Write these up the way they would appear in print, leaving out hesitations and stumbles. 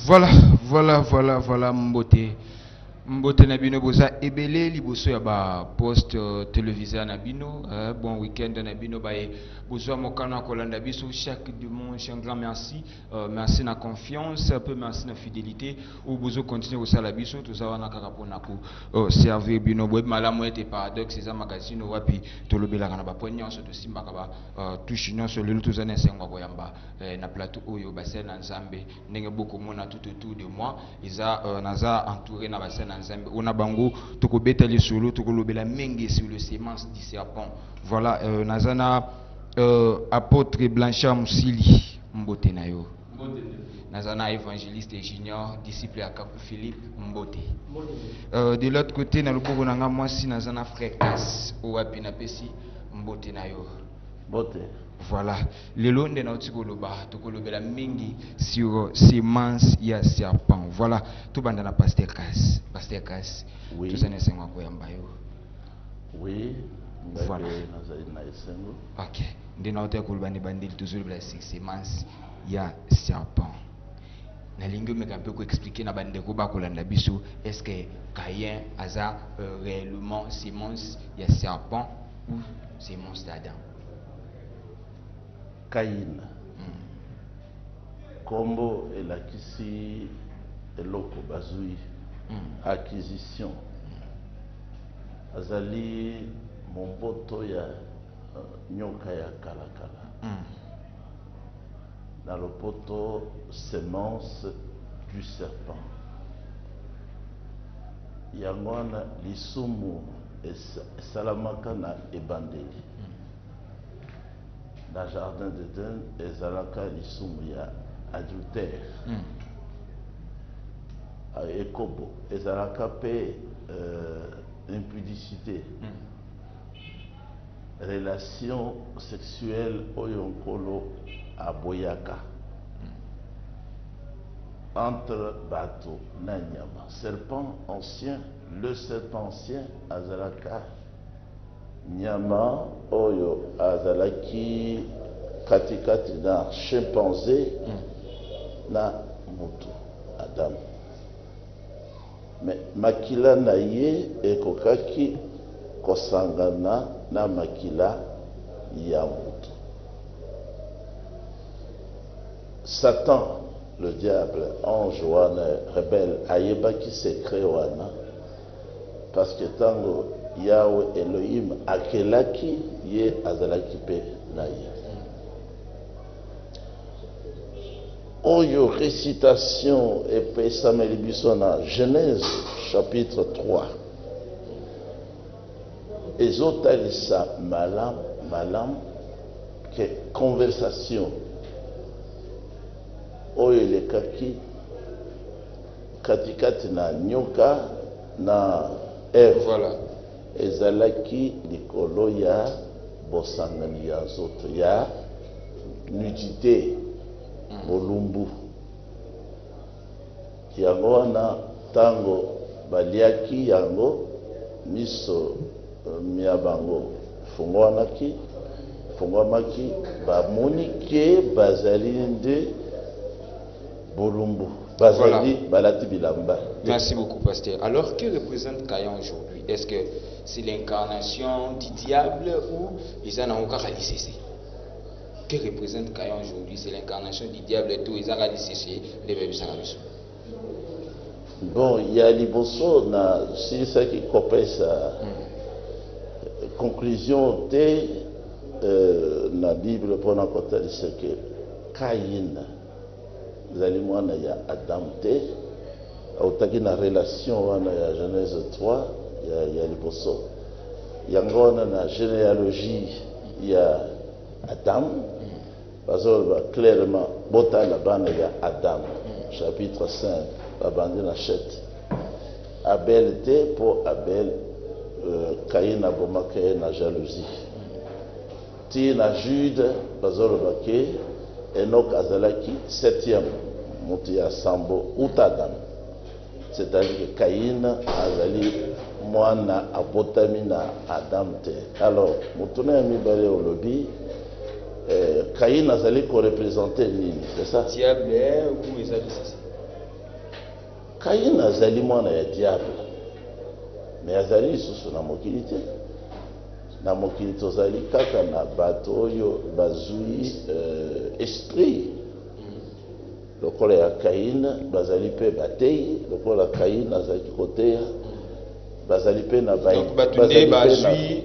Voilà, Mbote. Mbote Nabino Boza Ebele, Liboso Yaba, post télévisé Nabino, bon week-end Nabino, Baye, Bozo Mokana Kolanda Biso, chaque dimanche, un grand merci, merci na confiance, un peu merci na fidélité, ou Bozo continue au Salabiso, tout ça, on a Karaponako, servir Bino, Bob Malamouette et Paradoxe, ces magazines, Wapi, Tolobela Kanaba, Poignan, sur le Simbakaba, Touchinon, sur le Touzane, Sengoyamba, na plateau Oyo, Bassin, Nzambe, Nenge beaucoup mona tout autour de moi, Isa, Naza entouré na Bassin, on a bango toko betali solo toko lobela mengi sur le sémence du serpent. Voilà, nazana apôtre Blanchard Moussili Mbote nayo. Nazana évangéliste et junior disciple à Kakou Philippe Mbote. De l'autre côté na loboko nanga mwasi nazana frère Kas owapi na pesi Mbote nayo. Mbote. Voilà, lelo nde na otiko loba tokolobela mingi sur sémence ya serpent. Voilà, tout banda na pasteur Kas. Pasteur Kas. Oui. Tout ça ne sengwa ko yamba yo. Oui. Voilà. Ok. Nde na otiko kolobani bandeli toujours la sémence ya serpent. Na lingo meka peu ko expliquer na bandeko ba kolanda biso est-ce que Caïn a réellement sémence ya serpent ou sémence d'Adam? Caïn. Combo elakisi eloko bazui. Acquisition. Azali momboto ya nyoka ya kalakala. Dans le poteau sémence du serpent. Yangwana lisumu esalamaka na ebandeli. Dans le jardin d'Éden, ezalaka lisumu ya adultère. Ekobo, ezalaka pe impudicité. Relation sexuelle oyonkolo aboyaka. Entre bateau na nyama. Serpent ancien, le serpent ancien azalaka nyama oyo azalaki katikati na chimpanzé na mutu Adam. Mais makila na ye ekokaki kosangana na makila ya mutu. Satan, le diable, ange wana rebelle, ayebaki secret wana parce que tango Yahweh Elohim akelaki ye azalaki pe na ye. Oyo récitation epesama libiso na Genèse chapitre 3. Ezotalisa malam que conversation oyo elekaki katikati na nyoka na Eve. Voilà. Ezalaki likolo ya bosangani ya nzoto ya nudité bolumbu. Yango wana tango baliaki yango miso mia bango fungwamaki bamoni ke bazali nde bolumbu. Bazali balati bilamba. Merci beaucoup, pasteur. Alors, que représente Caïn aujourd'hui? Est-ce que c'est l'incarnation du diable ou ils en ont encore à l'ICC? Que représente Caïn aujourd'hui? C'est l'incarnation du diable et tout, ils ont à l'ICC, les bébés Sarabiso. Bon, il y a liboso na si ça qui kopesa conclusion na Bible pour na kota c'est que Caïn zali mwana ya Adam te autaki na relation wana ya Genèse 3 ya liboso yango wana na généalogie ya Adam bazoloba clairement botala bana ya Adam chapitre 5 babandi na chete Abel te po Abel Caïn abomaka ye na jalousie ti na Jude bazoloba ke Enoch azalaki 7e mutu ya sambo utadam. C'est-à-dire que Caïn azali mwana abotami na Adam te. Alors mutu na mibale olobi Caïn azali ko représenter nini, c'est ça? Diable ou les Caïn azali mwana ya diable mais azali lisusu na mokili te. Na mokili tozali kaka na bato oyo bazwi esprit lokola ya Caïn bazali pe batei lokola Caïn azali koteya bazali pe na bayi donc batunde bazwi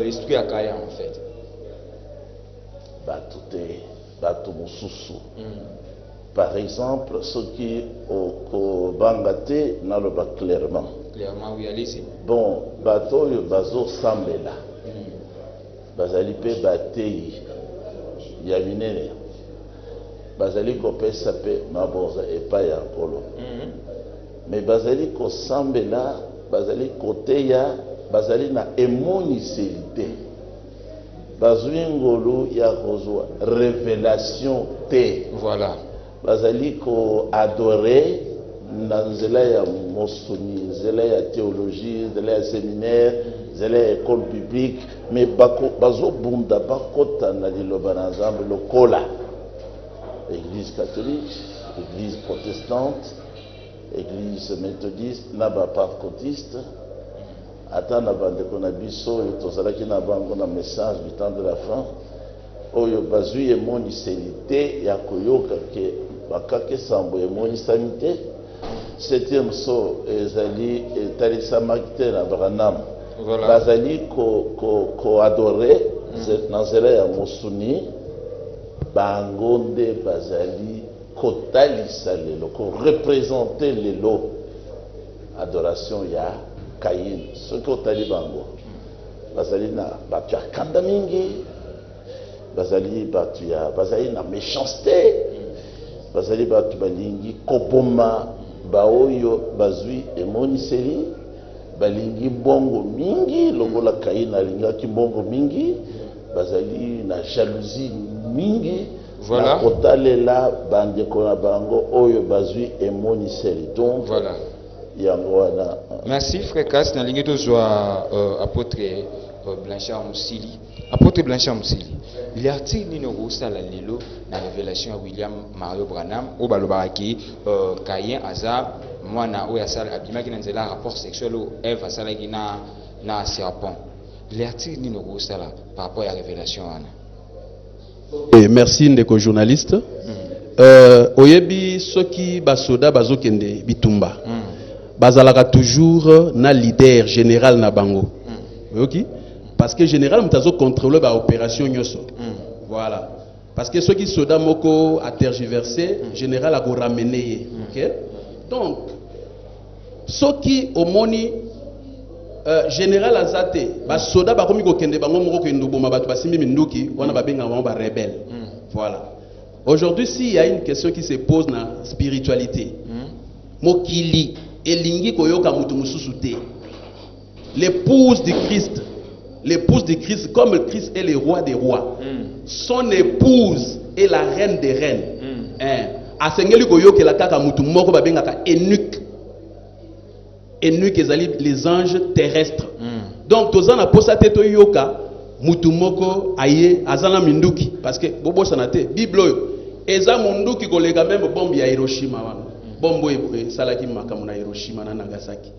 esprit ya Caïn en fait bato te bato mosusu par exemple soki okobanga te naloba clairement oui allez-y bon bato oyo bazosambela bazali pe batei ya minene bazali kopesa pe mabonza epai ya nkolo mais bazali kosambela bazali koteya bazali na emoniseli te bazwi ngolu ya kozwa révélation te voilà bazali koadore na nzela ya mosuni nzela ya théologie nzela ya séminaire nzela ya école biblique mais bazobunda bakota na liloba na nzambe lokola église catholique église protestante église méthodiste na baparcotiste ata na bandeko na biso oyo tozalaki na bango na message du temps de la fin oyo bazwi emoniseli te ya koyoka ke bakaka esambo emonisami te septième so ezali etalisamaki te na Branham bazali koadore na nzela ya mosuni bango nde bazali kotalisa lelo korepresente lelo adoration ya Caïn soki otali bango bazali na bato ya kanda mingi bazali na méchanceté bazali bato balingi koboma baoyo bazwi emoniseli balingi mbongo mingi lokola Caïn alingaki mbongo mingi bazali na jalousie mingi voilà. Na kotalela bandeko na bango oyo bazwi emoniseli donc voilà. Yango wana merci frère Cass na lingi tozwa apôtre Blanchard Musili apôtre Blanchard Musili l'article nini okosala lelo na révélation ya William Mario Branham oyo balobaki Caïn aza mwana oyo asala abimaki na nzela rapport sexuel oyo Ève asalaki na serpent l'article nini okosala par rapport à la révélation wana. Et merci ndeko journaliste. Oyebi soki basoda bazokende bitumba. Bazalaka toujours na leader général na bango. Ok? Parce que général mutazo contrôler ba opération nyoso. Voilà. Parce que ceux qui soda moko a tergiversé, général a go ramener. Ok? Donc soki omoni général azate ba soda ba komi ko kende bango moko kendo boma batu basimbi minduki wana ba benga ba rebelle. Voilà. Aujourd'hui s'il y a une question qui se pose na spiritualité. Mokili elingi koyoka mutu mususu te. L'épouse du Christ comme le Christ est le roi des rois. Son épouse est la reine des reines. Asengeli koyoka la kaka mutu moko ba benga ka eunuque. Eunuque ezali les anges terrestres. Donc tozana posa teto yoka mutu moko aye azana minduki parce que bobo sanate bible eza munduki kolega même bombe ya Hiroshima wana. Bombo salaki makamu na Hiroshima na Nagasaki.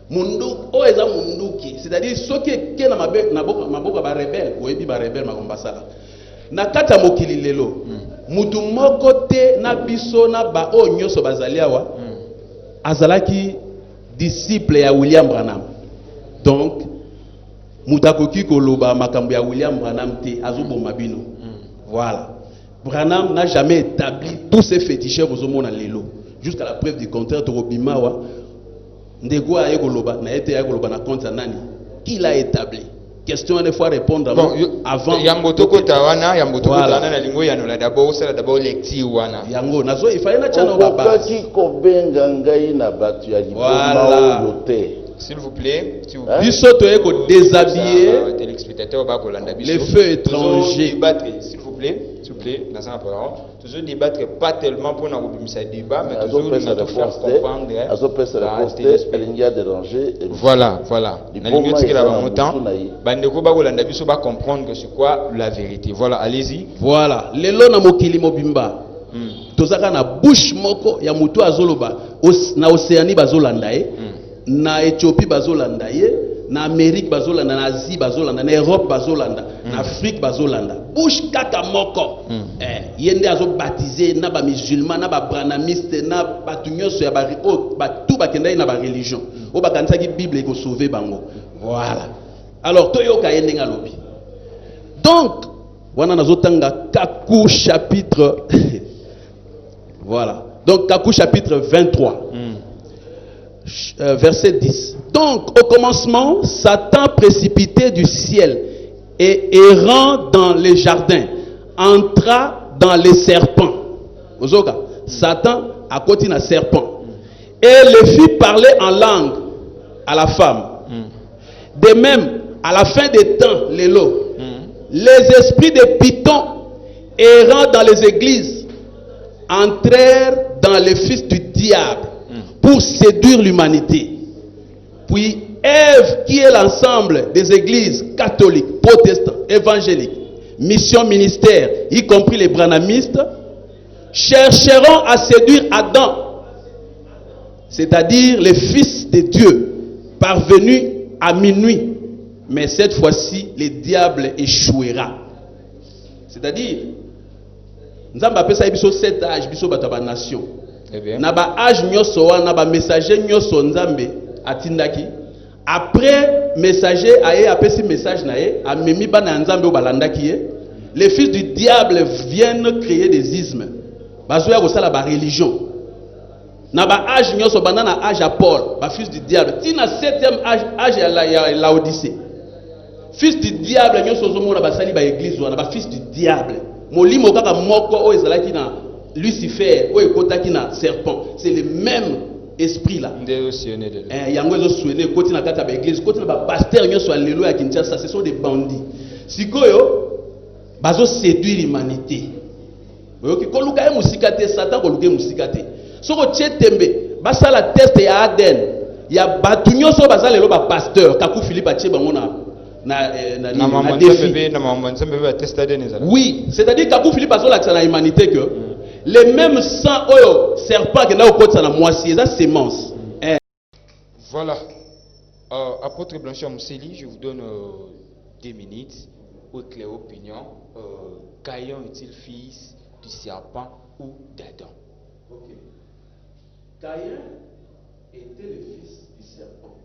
Munduki o eza munduki c'est-à-dire soki ke na maboka ba rebelle oyebi ba rebelle makomba sala. Na kata mokili lelo mutu moko te na biso na ba o nyoso bazali awa azalaki disciple ya William Branham. Donc mutakoki koloba makambo ya William Branham te azoboma bino. Voilà. Branham n'a jamais établi tous ces féticheurs aux hommes lelo. Jusqu'à la preuve du contraire to bimawa ndego aye koloba na ete aye koloba na compte nani qui l'a établi. Question une fois répondre avant Yamboto kota wana na lingo ya nola d'abord c'est d'abord lecture wana yango nazo il fallait na chana ba basi ko benga ngai na batu ya liboma oyote. S'il vous plaît, biso to eko déshabiller téléspectateurs ba kolanda biso les feux étrangers s'il vous plaît dans un parole toujours débattre pas tellement pour na kobimisa débat mais toujours na faire comprendre voilà na lingo tikela ba montant bandeko ba kolanda biso ba comprendre que c'est quoi la vérité voilà allez-y voilà lelo na mokili mobimba tozaka na bouche moko ya mutu azoloba na Océanie bazolanda ye, na Éthiopie bazolanda ye, na Amérique bazolanda, na Asie bazolanda, na Europe bazolanda, na Afrique bazolanda. Bouche kaka moko. Yende azo baptisé na ba musulman, na ba branamiste, na batu nyonso ya ba tout bakenda na ba religion. O bakanisa ki Bible ko sauver bango. Voilà. Alors toyoka yende ngalobi. Donc wana nazotanga Kakou chapitre voilà. Donc Kakou chapitre 23. Verset 10. Donc au commencement, Satan précipité du ciel et errant dans les jardins entra dans les serpents. Ozoka, Satan a continué à serpent et le fit parler en langue à la femme. De même, à la fin des temps, les esprits de Python errant dans les églises entrèrent dans les fils du diable pour séduire l'humanité. Puis Ève, qui est l'ensemble des églises catholiques, protestantes, évangéliques, mission, ministère, y compris les branamistes, chercheront à séduire Adam, c'est-à-dire les fils de Dieu, parvenus à minuit. Mais cette fois-ci, le diable échouera. C'est-à-dire, nous avons appelé ça cet âge, la nation. Na ba âge nyoso wana ba messager nyoso nzambe atindaki après messager aye apesi message na ye amemi bana nzambe o balandaki ye, les fils du diable viennent créer des ismes bazoya ko sala ba religion na ba âge nyoso bana na âge à Paul ba fils du diable tina 7e âge ya Laodicée, fils du diable nyoso zomona basali ba église wana ba fils du diable molimo kaka moko o ezalaki na Lucifer, ou ekotaki na serpent, c'est le même esprit là. Yango ezo suene koti na kata ba église, koti na ba pasteur nyoso alelo ya Kinshasa, ce sont des bandits. Sikoyo bazo séduire l'humanité. Oyoki koluka e musika te, Satan koluka e musika te. Soko tchetembe, basala test ya ADN. Ya batu nyoso bazalelo ba pasteur, Kakou Philippe atie bango na défi. Oui, c'est-à-dire Kakou Philippe azo laksa na humanité que les mêmes sang oyo serpent qui n'a au côté de la moitié, ça sémence. Voilà. Apôtre Blanchard Mousseli, je vous donne 2 minutes. Au clair opinion, Caïn est-il fils du serpent ou d'Adam? Ok. Caïn était le fils du serpent.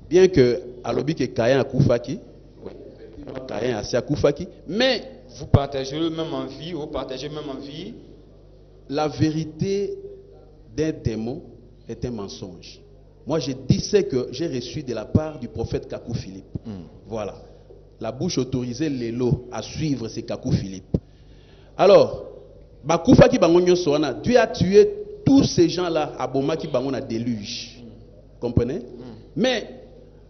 Bien que alobi que Caïn a koufaki, oui, Caïn a koufaki, mais vous partagez le même envie, vous partagez même envie. La vérité d'un démon est un mensonge. Moi, je dis ce que j'ai reçu de la part du prophète Kakou Philippe. Voilà. La bouche autorisait l'élo à suivre ces Kakou Philippe. Alors, Bakoufa ki bangonyo soana, Dieu a tué tous ces gens-là à Boma qui bangon a déluge. Comprenez? Mais,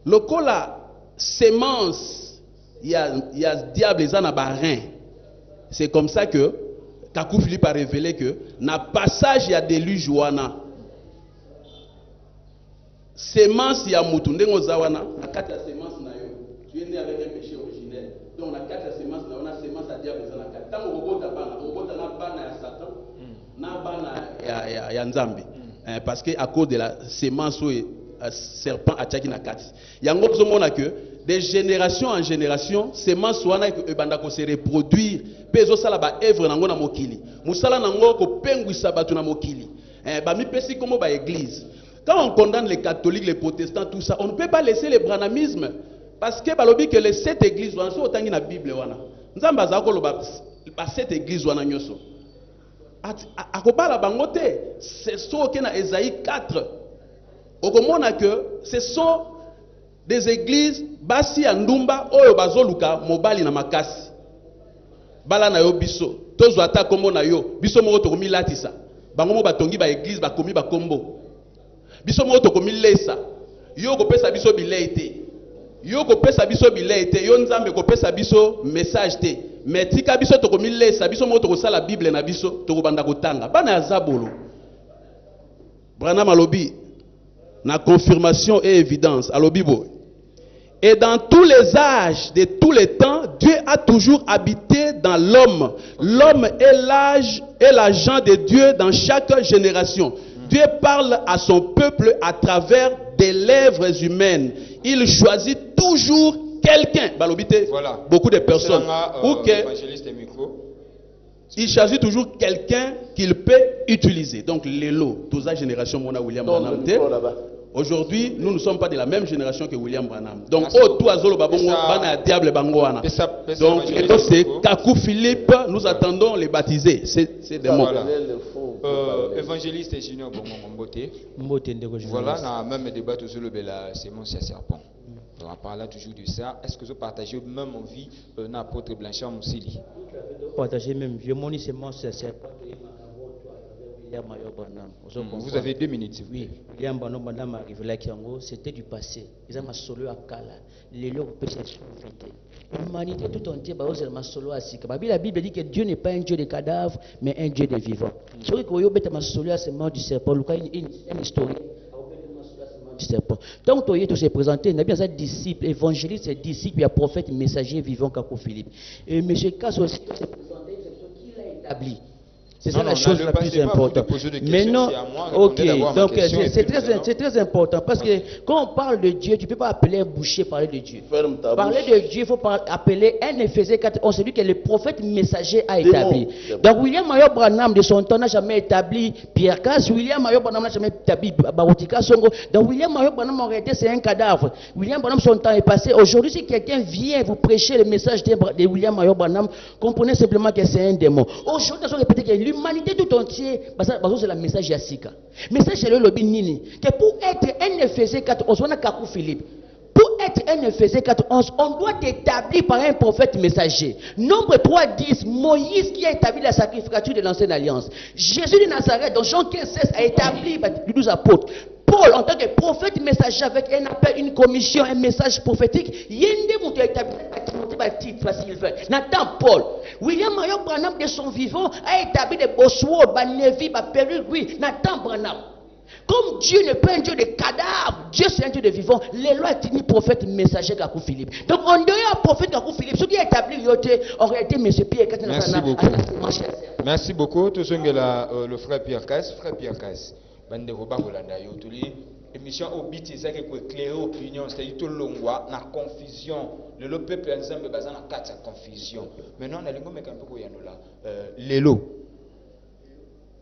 le cola sémence, il y a diable et en barin. C'est comme ça que Kakou Philippe a révélé que na passage il y a déluge wana sémence ya mutu ndengo zawana na kati ya sémence na yo tu es né avec un péché originel, donc na kati ya sémence na wana sémence ya diable za na kati tango robota na bana ya Satan na bana ya Nzambe, parce que à cause de la sémence où serpent ataki na kati yango tozomona que de génération en génération, sémence wana ebandako se reproduire, pezo sala ba œuvre nango na mokili. Musala nango ko pengwisa batu na mokili. Ba mi pesi comme ba église. Quand on condamne les catholiques, les protestants, tout ça, on ne peut pas laisser le branamisme parce que balobi que les 7 églises wana so otangi na Bible wana. Nzamba za ko loba ba 7 églises wana nyoso. Akobala bango te, c'est so ke na Ésaïe 4. Okomona que ce sont des églises basi ya ndumba oyo bazoluka mobali na makasi bala na yo biso tozo ata kombo na yo biso moko tokomi latisa bango mo batongi ba église bakomi ba kombo biso moko tokomi lesa yo kopesa biso bilei te yo kopesa biso bilei te yo Nzambe kopesa biso message te mais tika biso tokomi lesa biso moko tokosala Bible na biso tokobanda kotanga bana ya zabolo Branham alobi na confirmation et évidence alobi bo Et dans tous les âges, de tous les temps, Dieu a toujours habité dans l'homme. L'homme est l'agent de Dieu dans chaque génération. Dieu parle à son peuple à travers des lèvres humaines. Il choisit toujours quelqu'un. Voilà. Beaucoup de personnes. Évangéliste et micro. Il choisit toujours quelqu'un qu'il peut utiliser. Donc, l'élo, toute la génération, Mona William Branham. Aujourd'hui, nous ne sommes pas de la même génération que William Branham. Donc, tout azolo babongo, bana diable bangoana. Donc, c'est Kakou Philippe, nous attendons les baptisés. C'est des mots. Évangéliste et Junior Mbote. Voilà, on a même débat sur le Bela, c'est mon serpent. On parle toujours de ça. Est-ce que vous partagez même envie n'apôtre Blanchard Moussili? Partagez même vieux moni c'est mon serpent. Vous avez 2 minutes. Oui, William Branham arrivé là, c'était du passé. Ils ont solo à Kala. Les lois peuvent être l'humanité tout entière, c'est solo à Sika. La Bible dit que Dieu n'est pas un Dieu de cadavres, mais un Dieu de vivants. C'est vrai que vous avez solo à ce moment du serpent. Lucas une historique. Donc, tu s'est présenté, il y a bien ça disciple, évangéliste, disciple, il y a prophète, messager, vivant, Kakou Philippe. Et M. Kass aussi s'est présenté, c'est ce qu'il a établi. C'est ça la chose la plus importante. Maintenant, ok, donc c'est très important parce que quand on parle de Dieu, tu ne peux pas appeler un boucher parler de Dieu. Parler de Dieu, il faut appeler un Éphésiens 4, on sait que le prophète messager a établi. Donc William Mayo Branham de son temps n'a jamais établi Pierre Cass, William Mayo Branham n'a jamais établi Barotika Songo. Donc William Mayo Branham en réalité c'est un cadavre. William Branham son temps est passé. Aujourd'hui si quelqu'un vient vous prêcher le message de William Mayo Branham, comprenez simplement que c'est un démon. Aujourd'hui on répète que l'humanité tout entière, c'est le message Yassika. Message c'est le lobby Nini. Que pour être un Éphésiens 4, on a Kakou Philippe. Pour être un Éphésiens 4:11, on doit être établi par un prophète messager. Nombre 3:10, Moïse qui a établi la sacrificature de l'ancienne alliance. Jésus de Nazareth, dans Jean 15:16, a établi les 12 apôtres. Paul, en tant que prophète messager avec un appel, une commission, un message prophétique, Yende Moutou a établi titre Sylvain. Nathan Paul. William Mayo Branham de son vivant a établi des Bosworth, Nevi, Perruque, oui, Nathan Branham. Comme Dieu n'est pas un Dieu de cadavres, Dieu c'est un Dieu de vivant, les lois est une prophète messager Kakou Philippe. Donc on doit un prophète Kakou Philippe, ce qui a établi en réalité M. Pierre Cass. Merci beaucoup. Merci beaucoup. Tout ce que le frère Pierre Cass, bande Robert Rolanda Yotuli, émission au bit c'est que éclairer opinion, c'est-à-dire tout le longwa na confusion. Le peuple ensemble basé na quatre confusion. Maintenant on a lingo mais un peu là. Lelo.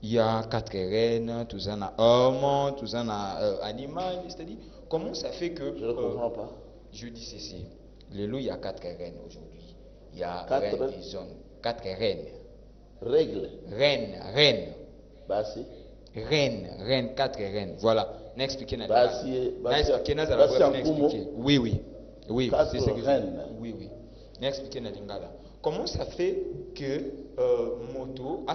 Il y a 4 reines, tout ça na homme, tout ça na animal, c'est-à-dire comment ça fait que je ne comprends pas. Je dis ceci. Lelo il y a 4 reines aujourd'hui. Il y a reine des zones, 4 reines. Règle. Reine. Basi. Reine, 4 reines. Voilà. N'expliquez pas. Basi. Oui, c'est ce que reines. Oui. N'expliquez pas lingala. Comment ça fait que moto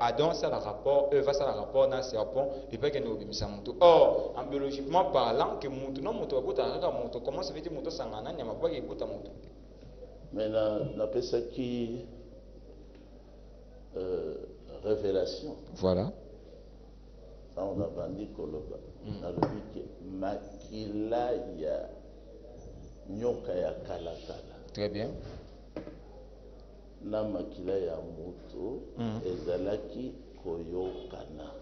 Adam ça le rapport, Eva ça le rapport dans serpent et pas que nous obéissons moto. Or, en biologiquement parlant que moto non moto moto comment ça fait que moto sangana nyama pas que moto. Mais na pesa qui révélation. Voilà. Ça on a vendu koloba. Na lobi que makila ya nyoka ya kala. Très bien. Na makila ya moto ezalaki koyokana.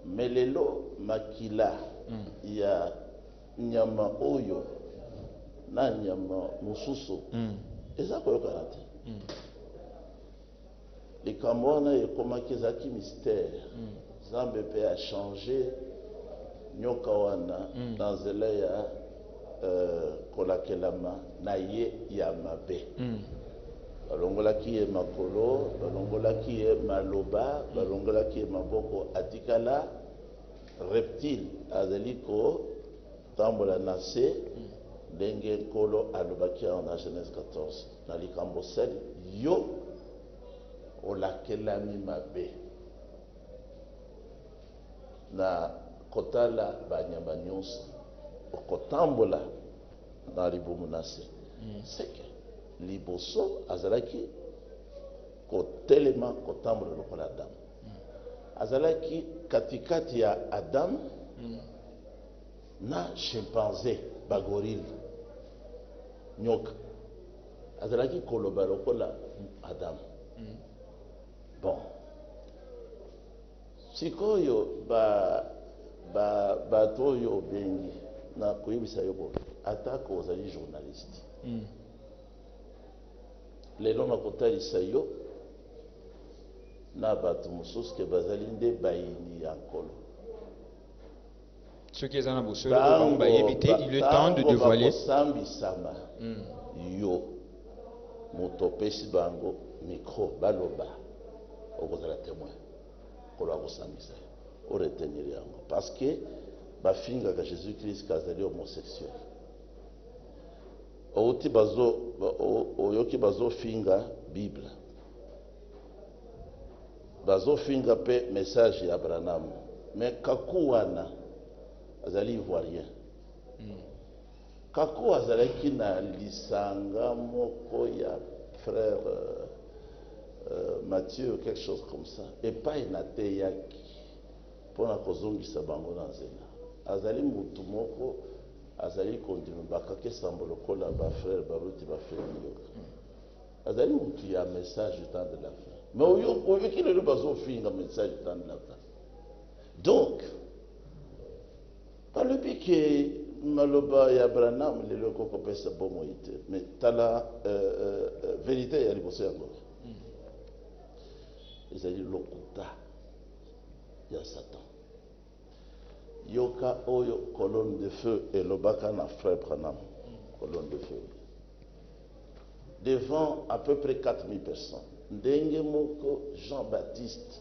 Melelo makila ya nyama oyo na nyama mususu eza koyokana te. likambo wana ekomaki ezalaki mystère. Nzambe mpe a changé nyoka wana na nzela ya kolakelama na ye ya mabe. balongolaki ye makolo, balongolaki ye maloba, balongolaki ye maboko, atikala reptile azali kotambola na se ndenge nkolo alobaki na Genèse 14 na likambo sali yo olakelami mabe na kotala banyama nyonso okotambola na libumu na se seke liboso azalaki kotelema kotambola lokola Adam azalaki katikati ya Adam na chimpanzé bagorille nyoka azalaki koloba lokola Adam. Bon sikoyo bato oyo bengi na koyebisa yo boye atako ozali journaliste lelo nakotalisa yo na bato mosusu ke bazali nde bayini ya nkolo. Ceux qui sont dans le il est temps de dévoiler. Yo motopesi bango micro baloba okozala témoin kolo akosambisa o retenir yango parce que bafinga ka Jésus-Christ kazali homosexuel outi bazo oyoki bazo finga Bible bazo finga pe message ya Abraham mais kakuwana azali ivoirien kako azalaki na lisanga moko ya frère Mathieu quelque chose comme ça epai na te yaki mpona kozongisa bango na nzela azali mutu moko azali kondima bakaki esambo lokola bafrère baruti bafrère yoka azali mutu ya message du temps de la fin mais oyoki lelo bazofinga message du temps de la fin donc balobi ke maloba ya Branham lelo kokopesa bomo ite mais tala vérité ya liboso yango ezali lokuta ya Satan yoka oyo colonne de feu elobaka na frère Branham colonne de feu devant à peu près 4000 personnes ndenge moko Jean-Baptiste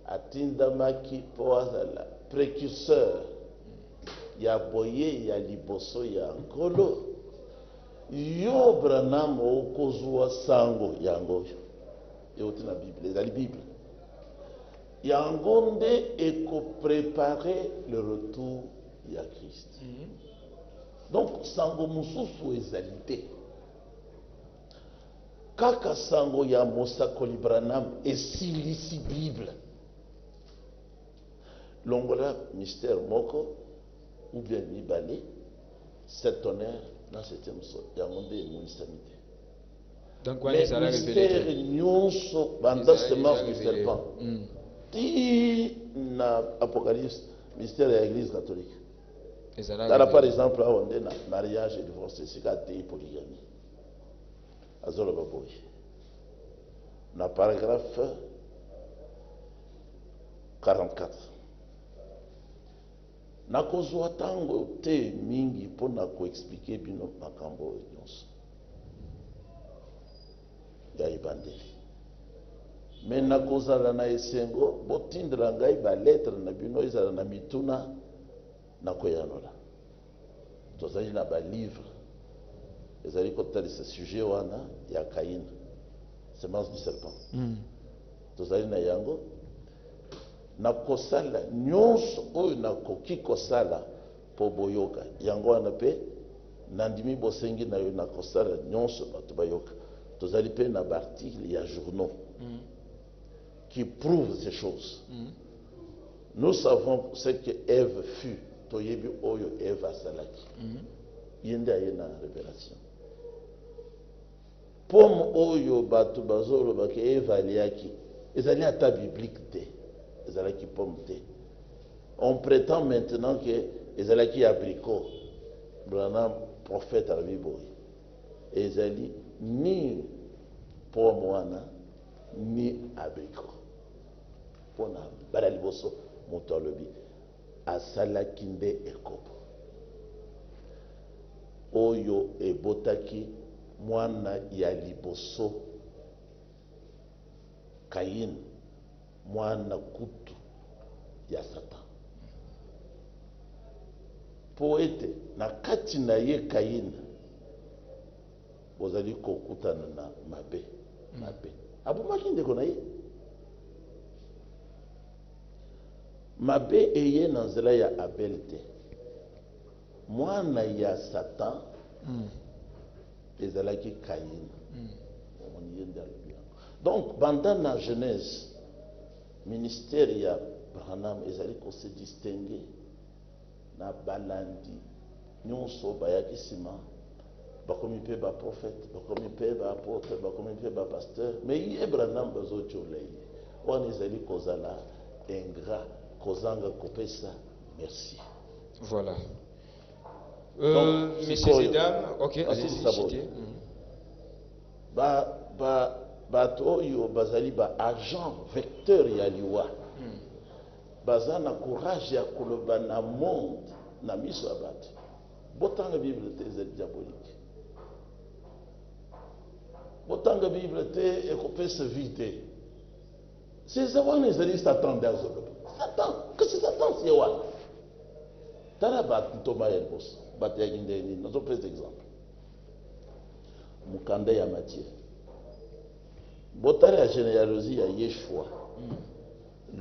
atindamaki po azala précurseur ya boye ya liboso ya nkolo yo Branham okozwa sango yango euti na Bible ezali Bible yango nde ekopréparer le retour ya Christ. Donc sango mosusu ezali te kaka sango ya mosakoli Branham esilisi Bible longola mystère moko ou bien mibale cet honneur dans septième sol yango nde emonisami te. Donc mais mystère nyonso banda semence du serpent ti na apocalypse mystère ya église catholique tala par exemple awa nde na mariage et divorce esika atei polygamie azoloba boye na paragraphe 44 nakozwa tango te mingi mpona koexplike bino makambo oyo nyonso ya ebandeli me nakozala na esengo botindela ngai baletre na bino ezala na mituna nakoyanola tozali na balivre ezali kotalisa sujet wana ya Kaina semence du serpent tozali na yango nakosala nyonso oyo nakoki kosala po boyoka yango wana pe nandimi bosengi na yo nakosala nyonso bato bayoka tozali pe na baarticle ya journaux qui prouvent ces choses. Nous savons ce que Ève fut toyebi oyo Ève asalaki yende aye na révélation pomme oyo bato bazoloba ke Ève aliaki ezali ata biblique te ezalaki pomme te. On prétend maintenant que ezalaki abricot Branham prophète à la Bible ezali ni pomme wana ni abricot pona bala liboso moto alobi asalaki nde ekobo oyo ebotaki mwana ya liboso Kain mwana kutu ya Satan po ete na kati na ye Kain bozali kokutana na mabe abomaki ndeko na ye mabe eye na nzela ya Abel te mwana ya Satan ezalaki Kain donc pendant la Genèse ministère ya Branham ezali ko se distinguer na balandi nyonso bayaki nsima bakomi mpe baprophète bakomi mpe baapôtre bakomi mpe bapasteur mais ye Branham bazotiola ye wana ezali kozala ingrat kozanga kopesa merci. Voilà. Donc, Messieurs et dames, ok, allez-y, bato oyo bazali agent vecteur ya liwa baza na courage ya koloba na monde na miso ya bato botanga bible te ezali diabolique botanga bible te ekopesa vie te seza wana ezali satan nde azoloba satan kasi satan sie wana tala bato ntoma ya liboso bato yaki nde nini nazopesa exemple mokanda ya Matthieu botala ya généalogie ya Yeshua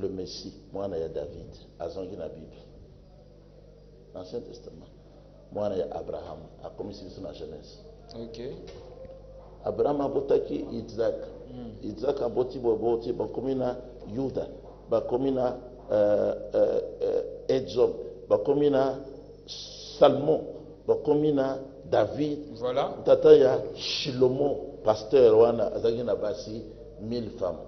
le Messie mwana ya David azongi na Bible Ancien Testament mwana ya Abraham akomisi biso na Genèse. Ok. Abraham abotaki Isaac Isaac aboti boboti bakomi na Yuda bakomi na Edom bakomi na Salmon bakomi na David. Voilà. Tata ya Shlomo pasteur wana azaki na basi 1000 femmes.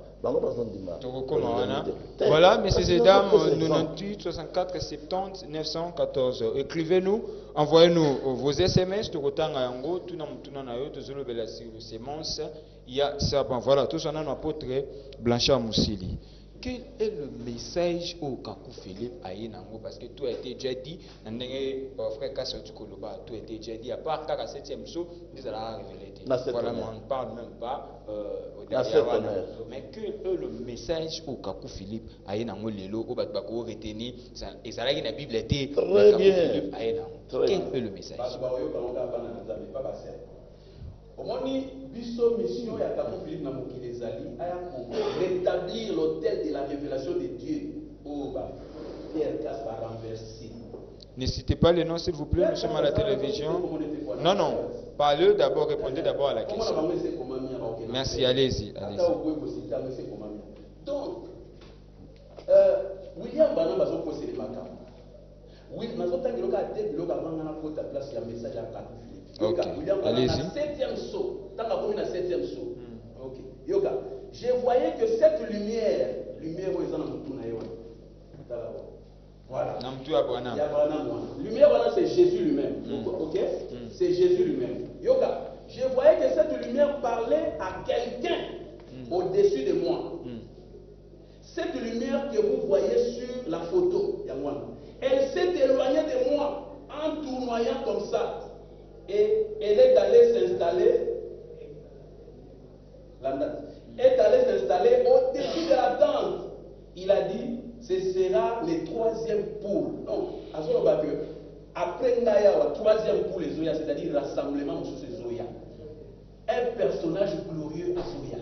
Voilà, messieurs et dames, 98 64 70 914. Écrivez-nous, envoyez-nous vos SMS. Tout le sémence. Il y a ça. Voilà, tout ça, notre apôtre Blanchard Moussili. Quel est le message au Kakou Philippe Aïnango? Parce que tout a été déjà dit. Frère Kassoti Koloba, tout a été déjà dit. À part qu'à 7e saut, nous allons révéler. Voilà, on ne parle même pas mais quel est le message au Kakou Philippe Aïnango Lelo, au Batbako Reteni, et ça la Bible était très bien. Quel est le message? Omoni biso mission ya Kakou Philippe na mokili ezali aya ko rétablir l'autel de la révélation de Dieu au Pierre Kassar renversé. Ne citez pas les noms s'il vous plaît, nous sommes à la télévision. Non, non, parlez d'abord, répondez d'abord à la question. Merci, allez-y. Donc, William Branham a posé les macaques. Oui, nous avons dit que nous avons la place de message à Kakou Philippe. Ok, allez-y. Septième saut, tant qu'on a septième saut. Ok. Yoga, je voyais que cette lumière où ils ont voilà. Lumière, voilà, c'est Jésus lui-même. Ok? C'est Jésus lui-même. Yoga, je voyais que cette lumière parlait à quelqu'un au-dessus de moi. Cette lumière que vous voyez sur la photo, elle s'est éloignée de moi en tournoyant comme ça. Et elle est allée s'installer. Est allée s'installer au-dessus de la tente. Il a dit, ce sera le troisième poule. Donc, après Naya, le troisième poule, c'est-à-dire rassemblement sur ces Zoya. Un personnage glorieux à Zoya.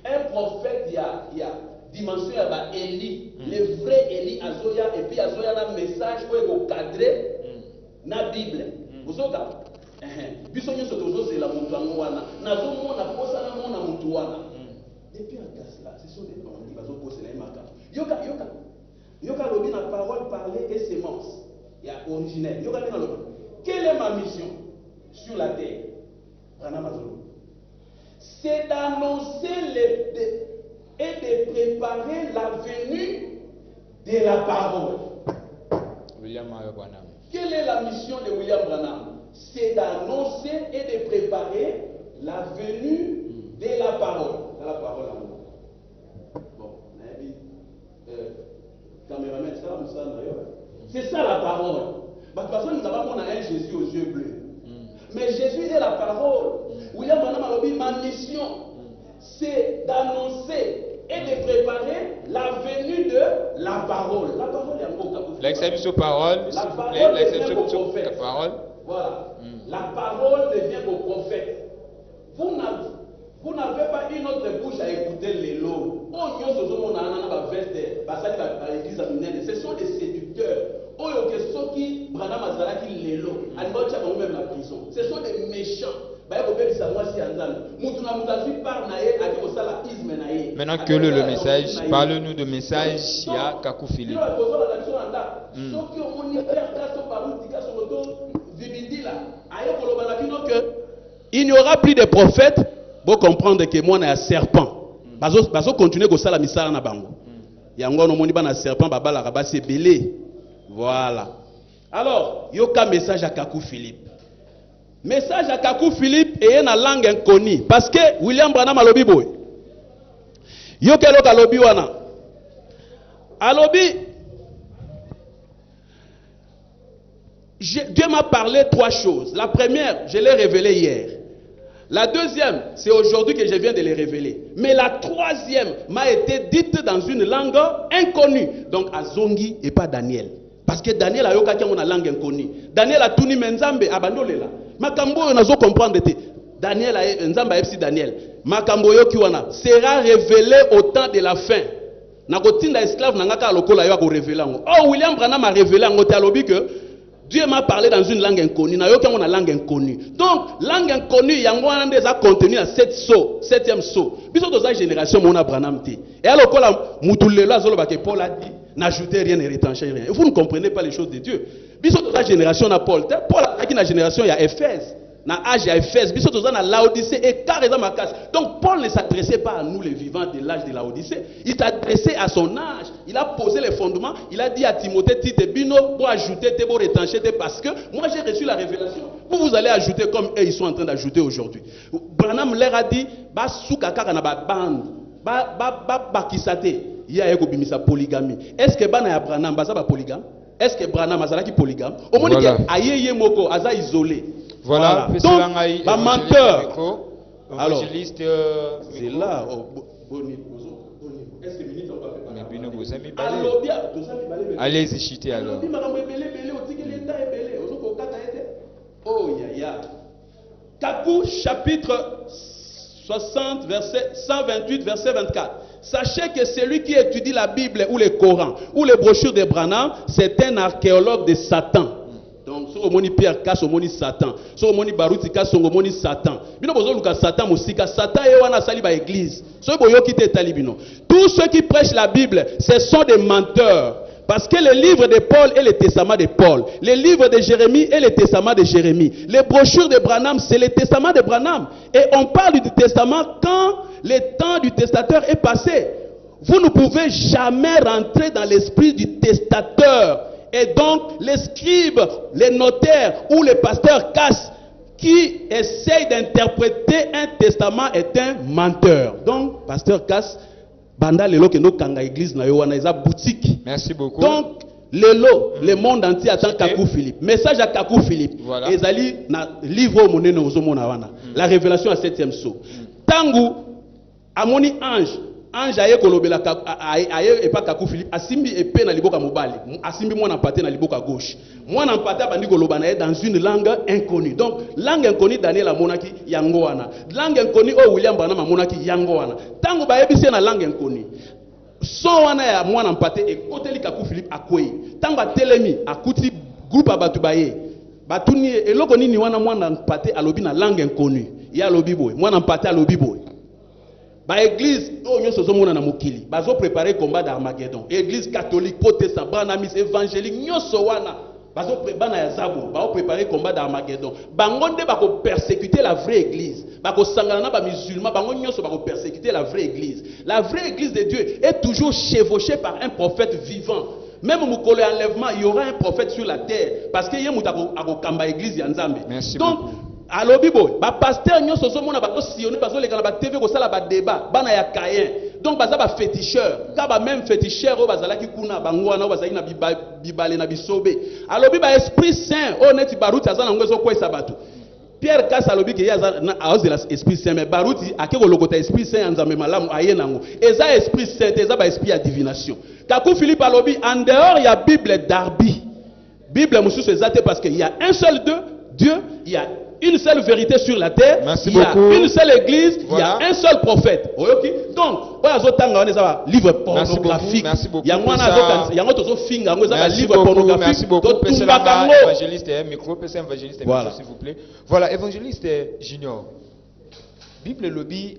Un prophète, il y a dimension, il y a Élie, le vrai Élie à Zoya, et puis à Zoya, un message pour être cadré dans la Bible. Vous savez, biso nyonso tozozela mutu yango wana nazomona posana mona mutu wana depuis en cas là ce sont des bandits bazokosela ye makambo yoka lobi na parole parler et sémence ya originel yoka ndenge lobi quelle est ma mission sur la terre Branham azolo c'est d'annoncer et de préparer la venue de la parole. William Branham. Quelle est la mission de William Branham? C'est d'annoncer et de préparer la venue de la parole. De la parole à moi. Bon, caméraman, c'est ça la parole. De toute façon, nous avons un Jésus aux yeux bleus. Mais Jésus est la parole. William Branham a dit, ma mission, c'est d'annoncer et de préparer la venue de la parole. La parole est encore au l'exception parole, s'il vous plaît. L'exception parole. Voilà. La parole devient vos prophètes. Vous n'avez pas une autre bouche à écouter les lots. Ce sont des séducteurs. Ce sont des méchants. Mais Maintenant que le message, parle-nous de message, il y a Kakou Philippe. Il n'y aura plus de prophètes pour comprendre que moi, je suis un serpent. Je vais continuer à faire la mission na bango. Yango no moni ba na serpent babala rabasi belé. Voilà. Alors, il y a un message à Kakou Philippe. Message à Kakou Philippe et na langue inconnue parce que William Branham alobi boy. Yo kelo alobi wana. Alobi Dieu m'a parlé 3 choses. La première, je l'ai révélée hier. La deuxième, c'est aujourd'hui que je viens de les révéler. Mais la troisième m'a été dite dans une langue inconnue. Donc, à Zongi et pas Daniel. Parce que Daniel a yoka une langue inconnue. Daniel a tourné Menzambe abandolela. Makambo nazo comprendre te. Daniel a Nzamba epsi Daniel. Makambo yo kiwana sera révélé au temps de la fin. Nakotinda esclave nangaka lokola yo ko révéler ngo. Oh William Branham a révélé ngo te alobi que Dieu m'a parlé dans une langue inconnue. Na yoka una langue inconnue. Donc langue inconnue yango wana ndeza contenu à 7e saut. Biso toza génération mona Branham te. Et alors kola mutulelo azoloba ke Paul a dit n'ajoutez rien et retrancher rien. Et vous ne comprenez pas les choses de Dieu. Biso toza génération na Paul. Paul a qui na génération ya Éphèse. Na âge à Éphèse, biso toza na Laodicée et carrément ma casse. Donc Paul ne s'adressait pas à nous les vivants de l'âge de Laodicée, il s'adressait à son âge. Il a posé les fondements, il a dit à Timothée, Tite Bino, pour ajouter, pour retrancher, parce que moi j'ai reçu la révélation. Vous allez ajouter comme eux ils sont en train d'ajouter aujourd'hui. Branham leur a dit, ba soukaka na ba bande, ba kisate, il y a ekobimisa polygamie. Est-ce que bana ya Branham baza ba polygame? Est-ce que Branham azalaki polygame? Au moins que ayeye moko aza isolé. Voilà. Donc, ma menteur. Alors, c'est là. Allez-y, chiter alors. Oh, ya. Kakou, chapitre 60, verset 128, verset 24. Sachez que celui qui étudie la Bible ou le Coran ou les brochures de Branham, c'est un archéologue de Satan. Donc, si on Pierre casse, on Satan. Si on Baruti casse, on Satan. Bino bozo luka Satan musika. Satan est wana sali ba église. So boyo kite talibino. Tous ceux qui prêchent la Bible, ce sont des menteurs. Parce que le livre de Paul est le testament de Paul. Le livre de Jérémie est le testament de Jérémie. Les brochures de Branham, c'est le testament de Branham. Et on parle du testament quand le temps du testateur est passé. Vous ne pouvez jamais rentrer dans l'esprit du testateur. Et donc, les scribes, les notaires ou les pasteurs cassent qui essayent d'interpréter un testament est un menteur. Donc, pasteur casse, banda lelo que nous kanga église na yowana eza boutique. Merci beaucoup. Donc, le monde entier attend Kakou Philippe. Message à Kakou Philippe. Voilà. Ezali na livre monene ozomona wana. La révélation à 7e saut. Tangu amoni ange. Ange aye kolobela aye et pas Kakou Philippe asimbi épée na liboka mobali asimbi mwana mpaté na liboka gauche mwana mpaté bandi koloba na dans une langue inconnue. Donc langue inconnue Daniel amonaki yango wana, langue inconnue o William Branham amonaki yango wana. Tango bayebisi na langue inconnue son wana ya mwana mpaté ekoteli Kakou Philippe akwei tango atelemi akuti groupe abatu baye batuni eloko nini wana mwana mpaté alobi na langue inconnue ya alobi boy mwana mpaté alobi boy. Ba église oyo sozo mona na mokili bazo préparer combat d'Armageddon. Église catholique, protestant, branamis, évangélique nyoso wana bazo préparer ya zabo, bazo préparer combat d'Armageddon. Bango nde bako persécuter la vraie église. Bako sangana na ba musulmans, bango nyoso bako persécuter la vraie église. La vraie église de Dieu est toujours chevauchée par un prophète vivant. Même au Mokolo enlèvement, il y aura un prophète sur la terre parce que yé mutako akokamba église ya Nzambe. Donc alors bibo ba pasteur nyonso somona ba sionner bazo lekana ba TV ko sala ba débat bana ya Caïn. Donc baza ba féticheur ka ba même féticheur o bazalaki kuna bangwana o bazali na bibale na bisobe. Alors biba esprit saint o neti baruti azana ngwezo kwesa batu. Pierre Kassa alobi ke yaza na house de l'esprit saint mais baruti akeko lokota esprit saint Nzambe malamu ayenango. Eza esprit saint eza ba esprit à divination. Kakou Philippe alobi en dehors il y a Bible Darby. Bible mususu ezate parce qu'il y a un seul Dieu, il y a une seule vérité sur la terre. Merci il y a beaucoup. une seule église, Voilà. il y a un seul prophète. Donc, livre pornographique. Merci beaucoup. Il y a un livre pornographique. Merci beaucoup. Évangéliste micro, évangéliste voilà. s'il vous plaît. Voilà, évangéliste Junior. Bible lobby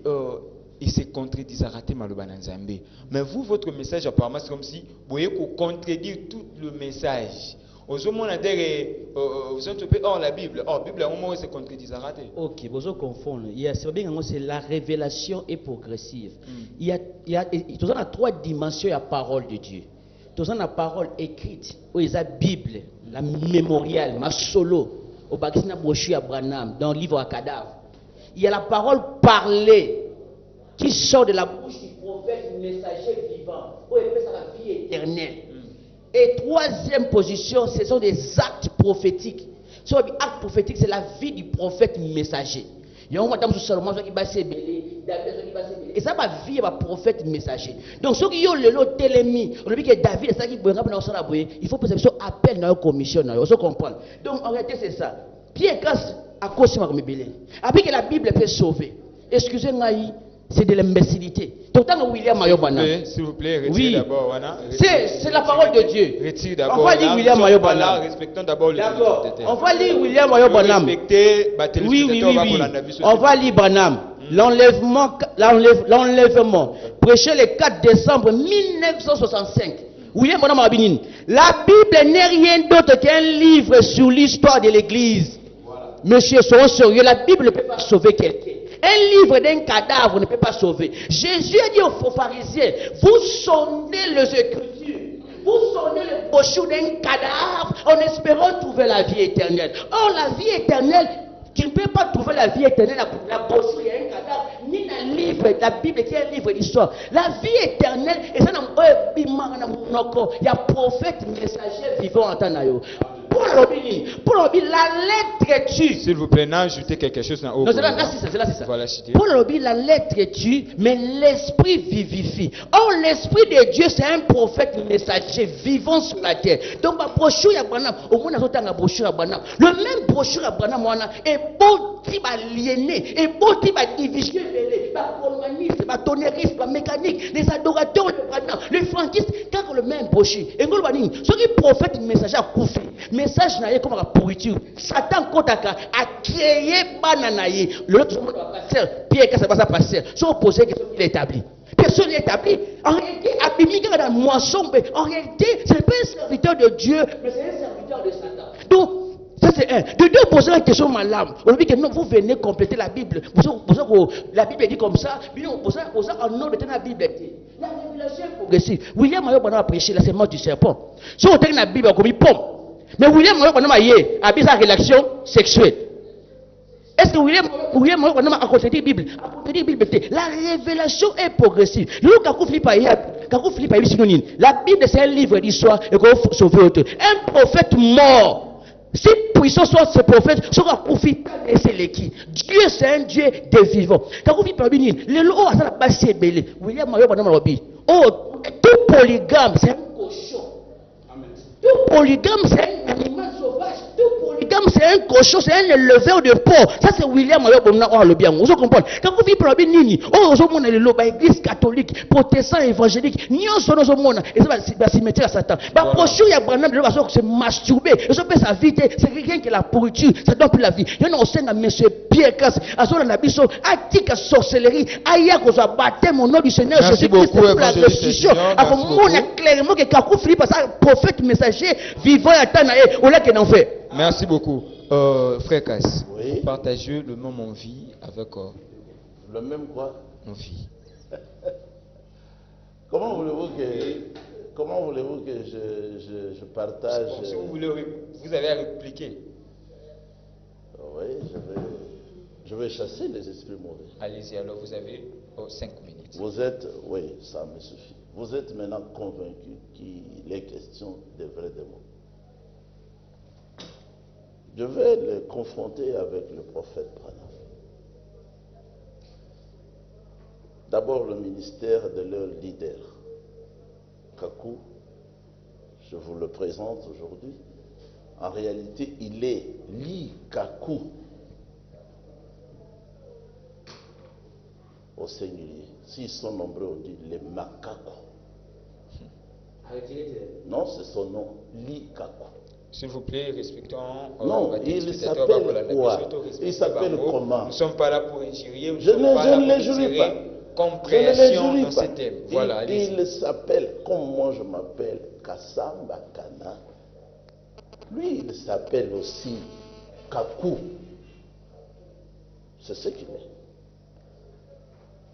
il se contredisait maloba na Nzambe. Mais vous, votre message apparemment c'est comme si vous voyez qu'on contredire tout le message. Aux hommes on a des vous êtes hors la Bible. Or Bible à un moment se contredisait. Ok, vous confondez. C'est la révélation est progressive. Il y a trois dimensions à la parole de Dieu. Tout ça la parole écrite, où il y a la Bible, la mémoriale, ma solo, au Bakisina Brochu Abraham, dans le livre à cadavre. Il y a la parole parlée qui sort de la bouche du prophète messager vivant, où il fait la vie éternelle. Et troisième position, ce sont des actes prophétiques. Sur l'acte prophétique, c'est la vie du prophète messager. Il y a un madame Salomon qui va s'ébéler, David qui va s'ébéler. Et ça va vivre un prophète messager. Donc, ceux qui ont le lot télémi, on dit que David est ça qui peut ramener dans la bouée, il faut que ça appelle dans la commission, on comprend. Donc, en réalité, c'est ça. Pierre casse à cause de ma rébellion. Après que la Bible peut sauver. Excusez-moi, c'est de l'imbécilité. Donc, dans William Mayobana. S'il vous plaît, retirez oui. D'abord. C'est la parole de Dieu. Retirez d'abord. On va lire William Mayobana. Respectons d'abord le téléspectateur. On va lire William Mayobana. Oui. On va lire Branham. L'enlèvement. Prêché le 4 décembre 1965. William Branham Abinin. La Bible n'est rien d'autre qu'un livre sur l'histoire de l'Église. Voilà. Monsieur, soyons sérieux. La Bible ne peut pas sauver quelqu'un. Un livre d'un cadavre ne peut pas sauver. Jésus a dit aux pharisiens, vous sondez les Écritures, vous sondez le brochure d'un cadavre en espérant trouver la vie éternelle. Or, la vie éternelle, tu ne peux pas trouver la vie éternelle la brochure et un cadavre, ni dans le livre, la Bible qui est un livre d'histoire. La vie éternelle, et ça, il y a prophète, messager vivant en temps. Pour la lettre tue. S'il vous plaît, n'ajoutez quelque chose dans non, c'est là, c'est ça. Voilà, pour la lettre tue, mais l'esprit vivifie. Or, l'esprit de Dieu, c'est un prophète messager vivant sur la terre. Donc, la brochure Abraham, au moins, la brochure Abraham. Le même brochure Abraham, est beau type aliéné, est beau type division, romaniste, tonneriste, mécanique, les adorateurs, les franquistes, car le même brochure. Et nous, ce qui prophète messager a couffé. Message n'a comme la pourriture. Satan Kotaka a créé Bananaï. Le pasteur, Pierre, qu'est-ce que ça passe? Sont opposés qu'il est établi. Personne n'est établi. En réalité, Abimika dans moisson, en réalité, ce n'est pas un serviteur de Dieu, mais c'est un serviteur de Satan. Donc, ça c'est un. De deux, poser la question malade. On dit que non, vous venez compléter la Bible. La Bible dit comme ça, mais on pose ça en nom de la Bible. La révélation est progressive. William Mayo a prêché la sémence du serpent. Si on tient la Bible, on dit pomme. Mais William Mayo a dit sa relation sexuelle. Est-ce que William Mayo a contredit la Bible? La révélation est progressive. La Bible c'est un livre d'histoire et qu'on faut sauver autre. Un prophète mort. Si puissant soit ce prophète, sera profité et c'est l'équipe. Dieu c'est un Dieu des vivants. Quand vous parlez de l'eau à la base c'est belé. William Mayo tout polygame c'est un cochon. Tout polygame c'est un animal sauvage. Tout polygame c'est un cochon, c'est un éleveur de porc. Ça c'est William Mayo le bien. Vous comprenez? Quand vous parlez de Nini, on est l'église catholique, protestant, évangélique, ni on sonne au monde, et ça va se mettre à Satan. Bah, prochain, il y a Branham de façon se masturber, et ça peut sa vie, c'est quelqu'un qui a la pourriture, ça donne plus la vie. Il y a un sein à monsieur Pierre Casse, à son abisso, à tika sorcellerie, aïe, qu'on soit baptême au nom du Seigneur Jésus-Christ, pour la restitution. Avant moi, on a clairement que Kakou Philippe, un prophète messager, vivant à Tanaé, au lac en fait. Merci beaucoup. Frère Casse, oui? Partagez le même envie avec le même quoi? Envie. Comment voulez-vous que je partage? Si vous voulez, vous avez à répliquer. Oui, je vais chasser les esprits mauvais. Allez-y, alors vous avez 5 minutes. Vous êtes, oui, ça me suffit. Vous êtes maintenant convaincu qu'il est question des vrais démons. Je vais les confronter avec le prophète Branham. D'abord le ministère de leur leader, Kakou, je vous le présente aujourd'hui. En réalité, il est Li-Kakou au singulier. S'ils sont nombreux, on dit les Makako. Non, c'est son nom, Li-Kakou. S'il vous plaît, respectons. Non, il s'appelle quoi? Il s'appelle comment? Nous ne sommes pas là pour injurier. Je ne les jurie pas. compréhension dans ces thèmes. Voilà, il s'appelle, comme moi je m'appelle, Kassamba Kana. Lui, il s'appelle aussi Kakou. C'est ce qu'il est.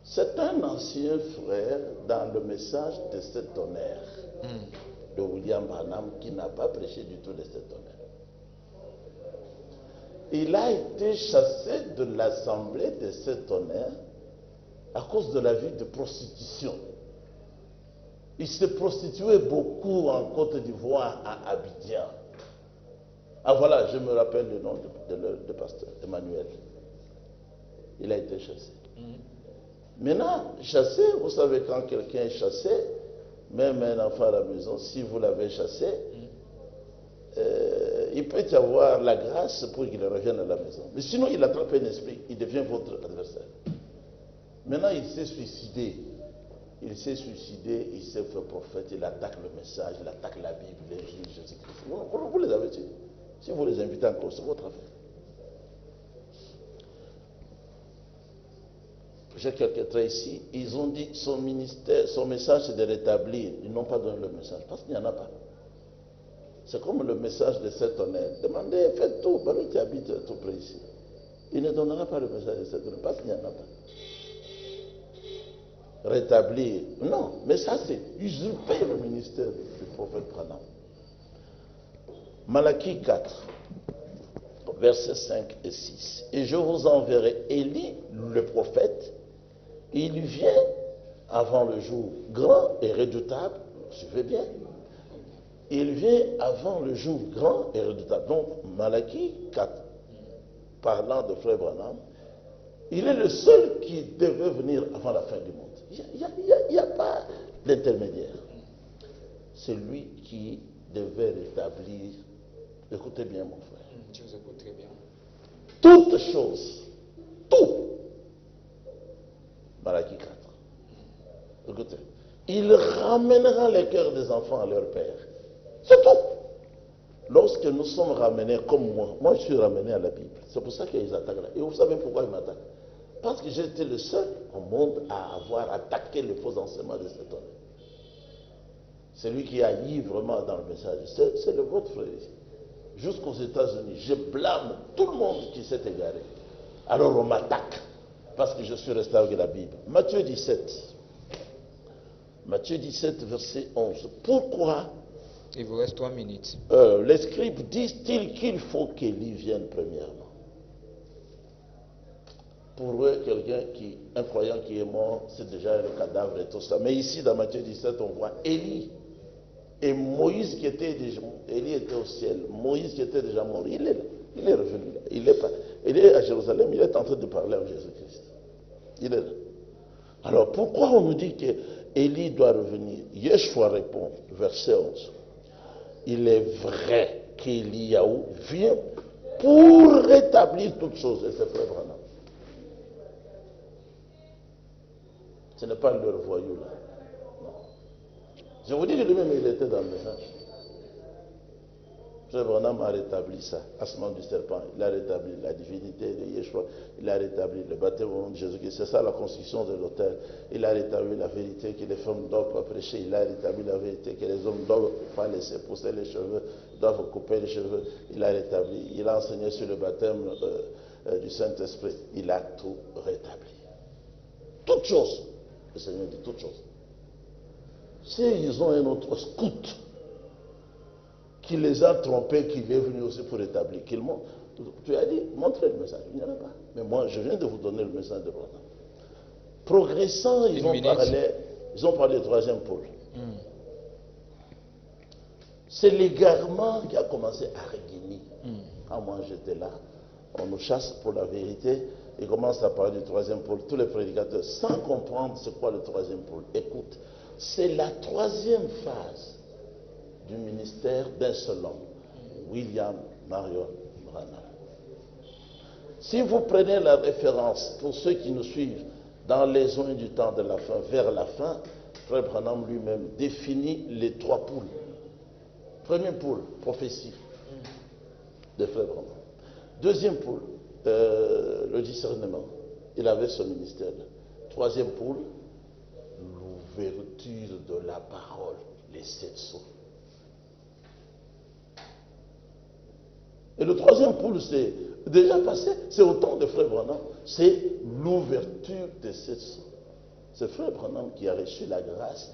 C'est un ancien frère dans le message de cet honneur de William Branham qui n'a pas prêché du tout de cet honneur. Il a été chassé de l'assemblée de cet honneur à cause de la vie de prostitution. Il se prostituait beaucoup en Côte d'Ivoire, à Abidjan. Ah voilà, je me rappelle le nom de pasteur Emmanuel. Il a été chassé. Maintenant, chassé, vous savez, quand quelqu'un est chassé, même un enfant à la maison, si vous l'avez chassé, il peut y avoir la grâce pour qu'il revienne à la maison. Mais sinon, il attrape un esprit, il devient votre adversaire. Maintenant, il s'est suicidé. Il s'est suicidé, il s'est fait prophète, il attaque le message, il attaque la Bible, les juges, Jésus-Christ. Vous les avez tués. Si vous les invitez encore, c'est votre affaire. J'ai quelques traits ici. Ils ont dit son ministère, son message c'est de rétablir. Ils n'ont pas donné le message parce qu'il n'y en a pas. C'est comme le message de cet honneur. Demandez, faites tout. Baruch qui habite tout près ici. Il ne donnera pas le message de cet honneur parce qu'il n'y en a pas. Rétablir. Non, mais ça c'est usurper le ministère du prophète Branham. Malachie 4, versets 5 et 6. Et je vous enverrai Élie, le prophète. Il vient avant le jour grand et redoutable. Suivez bien. Il vient avant le jour grand et redoutable. Donc, Malachie 4, parlant de Frère Branham, il est le seul qui devait venir avant la fin du monde. Il n'y a pas d'intermédiaire. C'est lui qui devait rétablir. Écoutez bien, mon frère. Je vous écoute très bien. Toutes choses. Tout. Malachie 4. Écoutez. Il ramènera les cœurs des enfants à leur père. C'est tout. Lorsque nous sommes ramenés comme moi je suis ramené à la Bible. C'est pour ça qu'ils attaquent là. Et vous savez pourquoi ils m'attaquent? Parce que j'ai été le seul au monde à avoir attaqué les faux enseignements de cet homme. C'est lui qui a haï vraiment dans le message. C'est le vôtre, frère. Jusqu'aux États-Unis, je blâme tout le monde qui s'est égaré. Alors on m'attaque parce que je suis resté avec la Bible. Matthieu 17. Matthieu 17, verset 11. Pourquoi il vous reste 3 minutes. Les scribes disent-ils qu'il faut qu'Élie vienne premièrement? Pour eux, un croyant qui est mort, c'est déjà le cadavre et tout ça. Mais ici, dans Matthieu 17, on voit Élie et Moïse qui était déjà mort. Élie était au ciel. Moïse qui était déjà mort. Il est là. Il est revenu là. Il est à Jérusalem. Il est en train de parler avec Jésus-Christ. Il est là. Alors, pourquoi on nous dit qu'Élie doit revenir? Yeshua répond, verset 11. Il est vrai qu'Éliaou vient pour rétablir toutes choses. Et c'est Frère Branham. Ce n'est pas leur voyou là. Non. Je vous dis que lui-même il était dans le message. Frère Branham a rétabli ça. Asman du serpent, il a rétabli la divinité de Yeshua, il a rétabli le baptême au nom de Jésus-Christ. C'est ça la construction de l'autel. Il a rétabli la vérité que les femmes doivent prêcher. Il a rétabli la vérité que les hommes doivent pas laisser pousser les cheveux, doivent couper les cheveux. Il a rétabli. Il a enseigné sur le baptême du Saint-Esprit. Il a tout rétabli. Toutes choses. Le Seigneur dit toutes choses. S'ils ont un autre scout qui les a trompés, qui est venu aussi pour établir, qu'il montre. Tu as dit, montrez le message. Il n'y en a pas. Mais moi, je viens de vous donner le message de Branham. Progressant, ils ont parlé du troisième pôle. C'est l'égarement qui a commencé à Reguigny. Quand moi j'étais là, on nous chasse pour la vérité. Ils commencent à parler du troisième pôle. Tous les prédicateurs, sans comprendre c'est quoi le troisième pôle. Écoute, c'est la troisième phase du ministère d'un seul homme, William Marion Branham. Si vous prenez la référence, pour ceux qui nous suivent, dans les zones du temps de la fin, vers la fin, Frère Branham lui-même définit les 3 pôles. Premier pôle, prophétie de Frère Branham. Deuxième pôle, le discernement. Il avait ce ministère-là. Troisième pôle, l'ouverture de la parole, les 7 sceaux. Et le troisième pôle, c'est déjà passé, c'est au temps de Frère Branham, c'est l'ouverture des 7 sceaux. C'est Frère Branham qui a reçu la grâce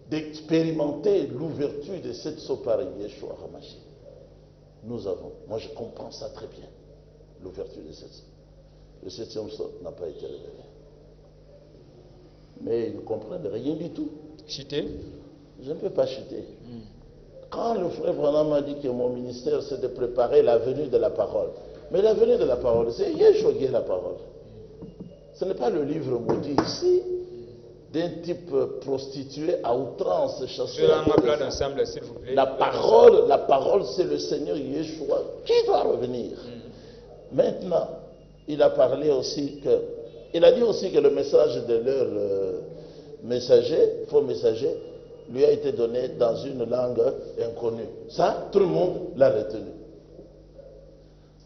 d'expérimenter l'ouverture des 7 sceaux par Yeshua HaMashiach. Nous avons, moi je comprends ça très bien, l'ouverture des 7 sceaux. Le 7e sceau n'a pas été révélé. Mais ils ne comprennent rien du tout. Chuter? Je ne peux pas chuter. Quand le frère Branham a dit que mon ministère c'est de préparer la venue de la parole. Mais la venue de la parole, c'est Yeshua qui est la parole. Ce n'est pas le livre maudit ici, d'un type prostitué à outrance, chassé. Ensemble, s'il vous plaît. La parole, c'est le Seigneur Yeshua qui doit revenir. Maintenant, il a parlé aussi que, il a dit aussi que le message de leur messager, faux messager, lui a été donné dans une langue inconnue. Ça, tout le monde l'a retenu.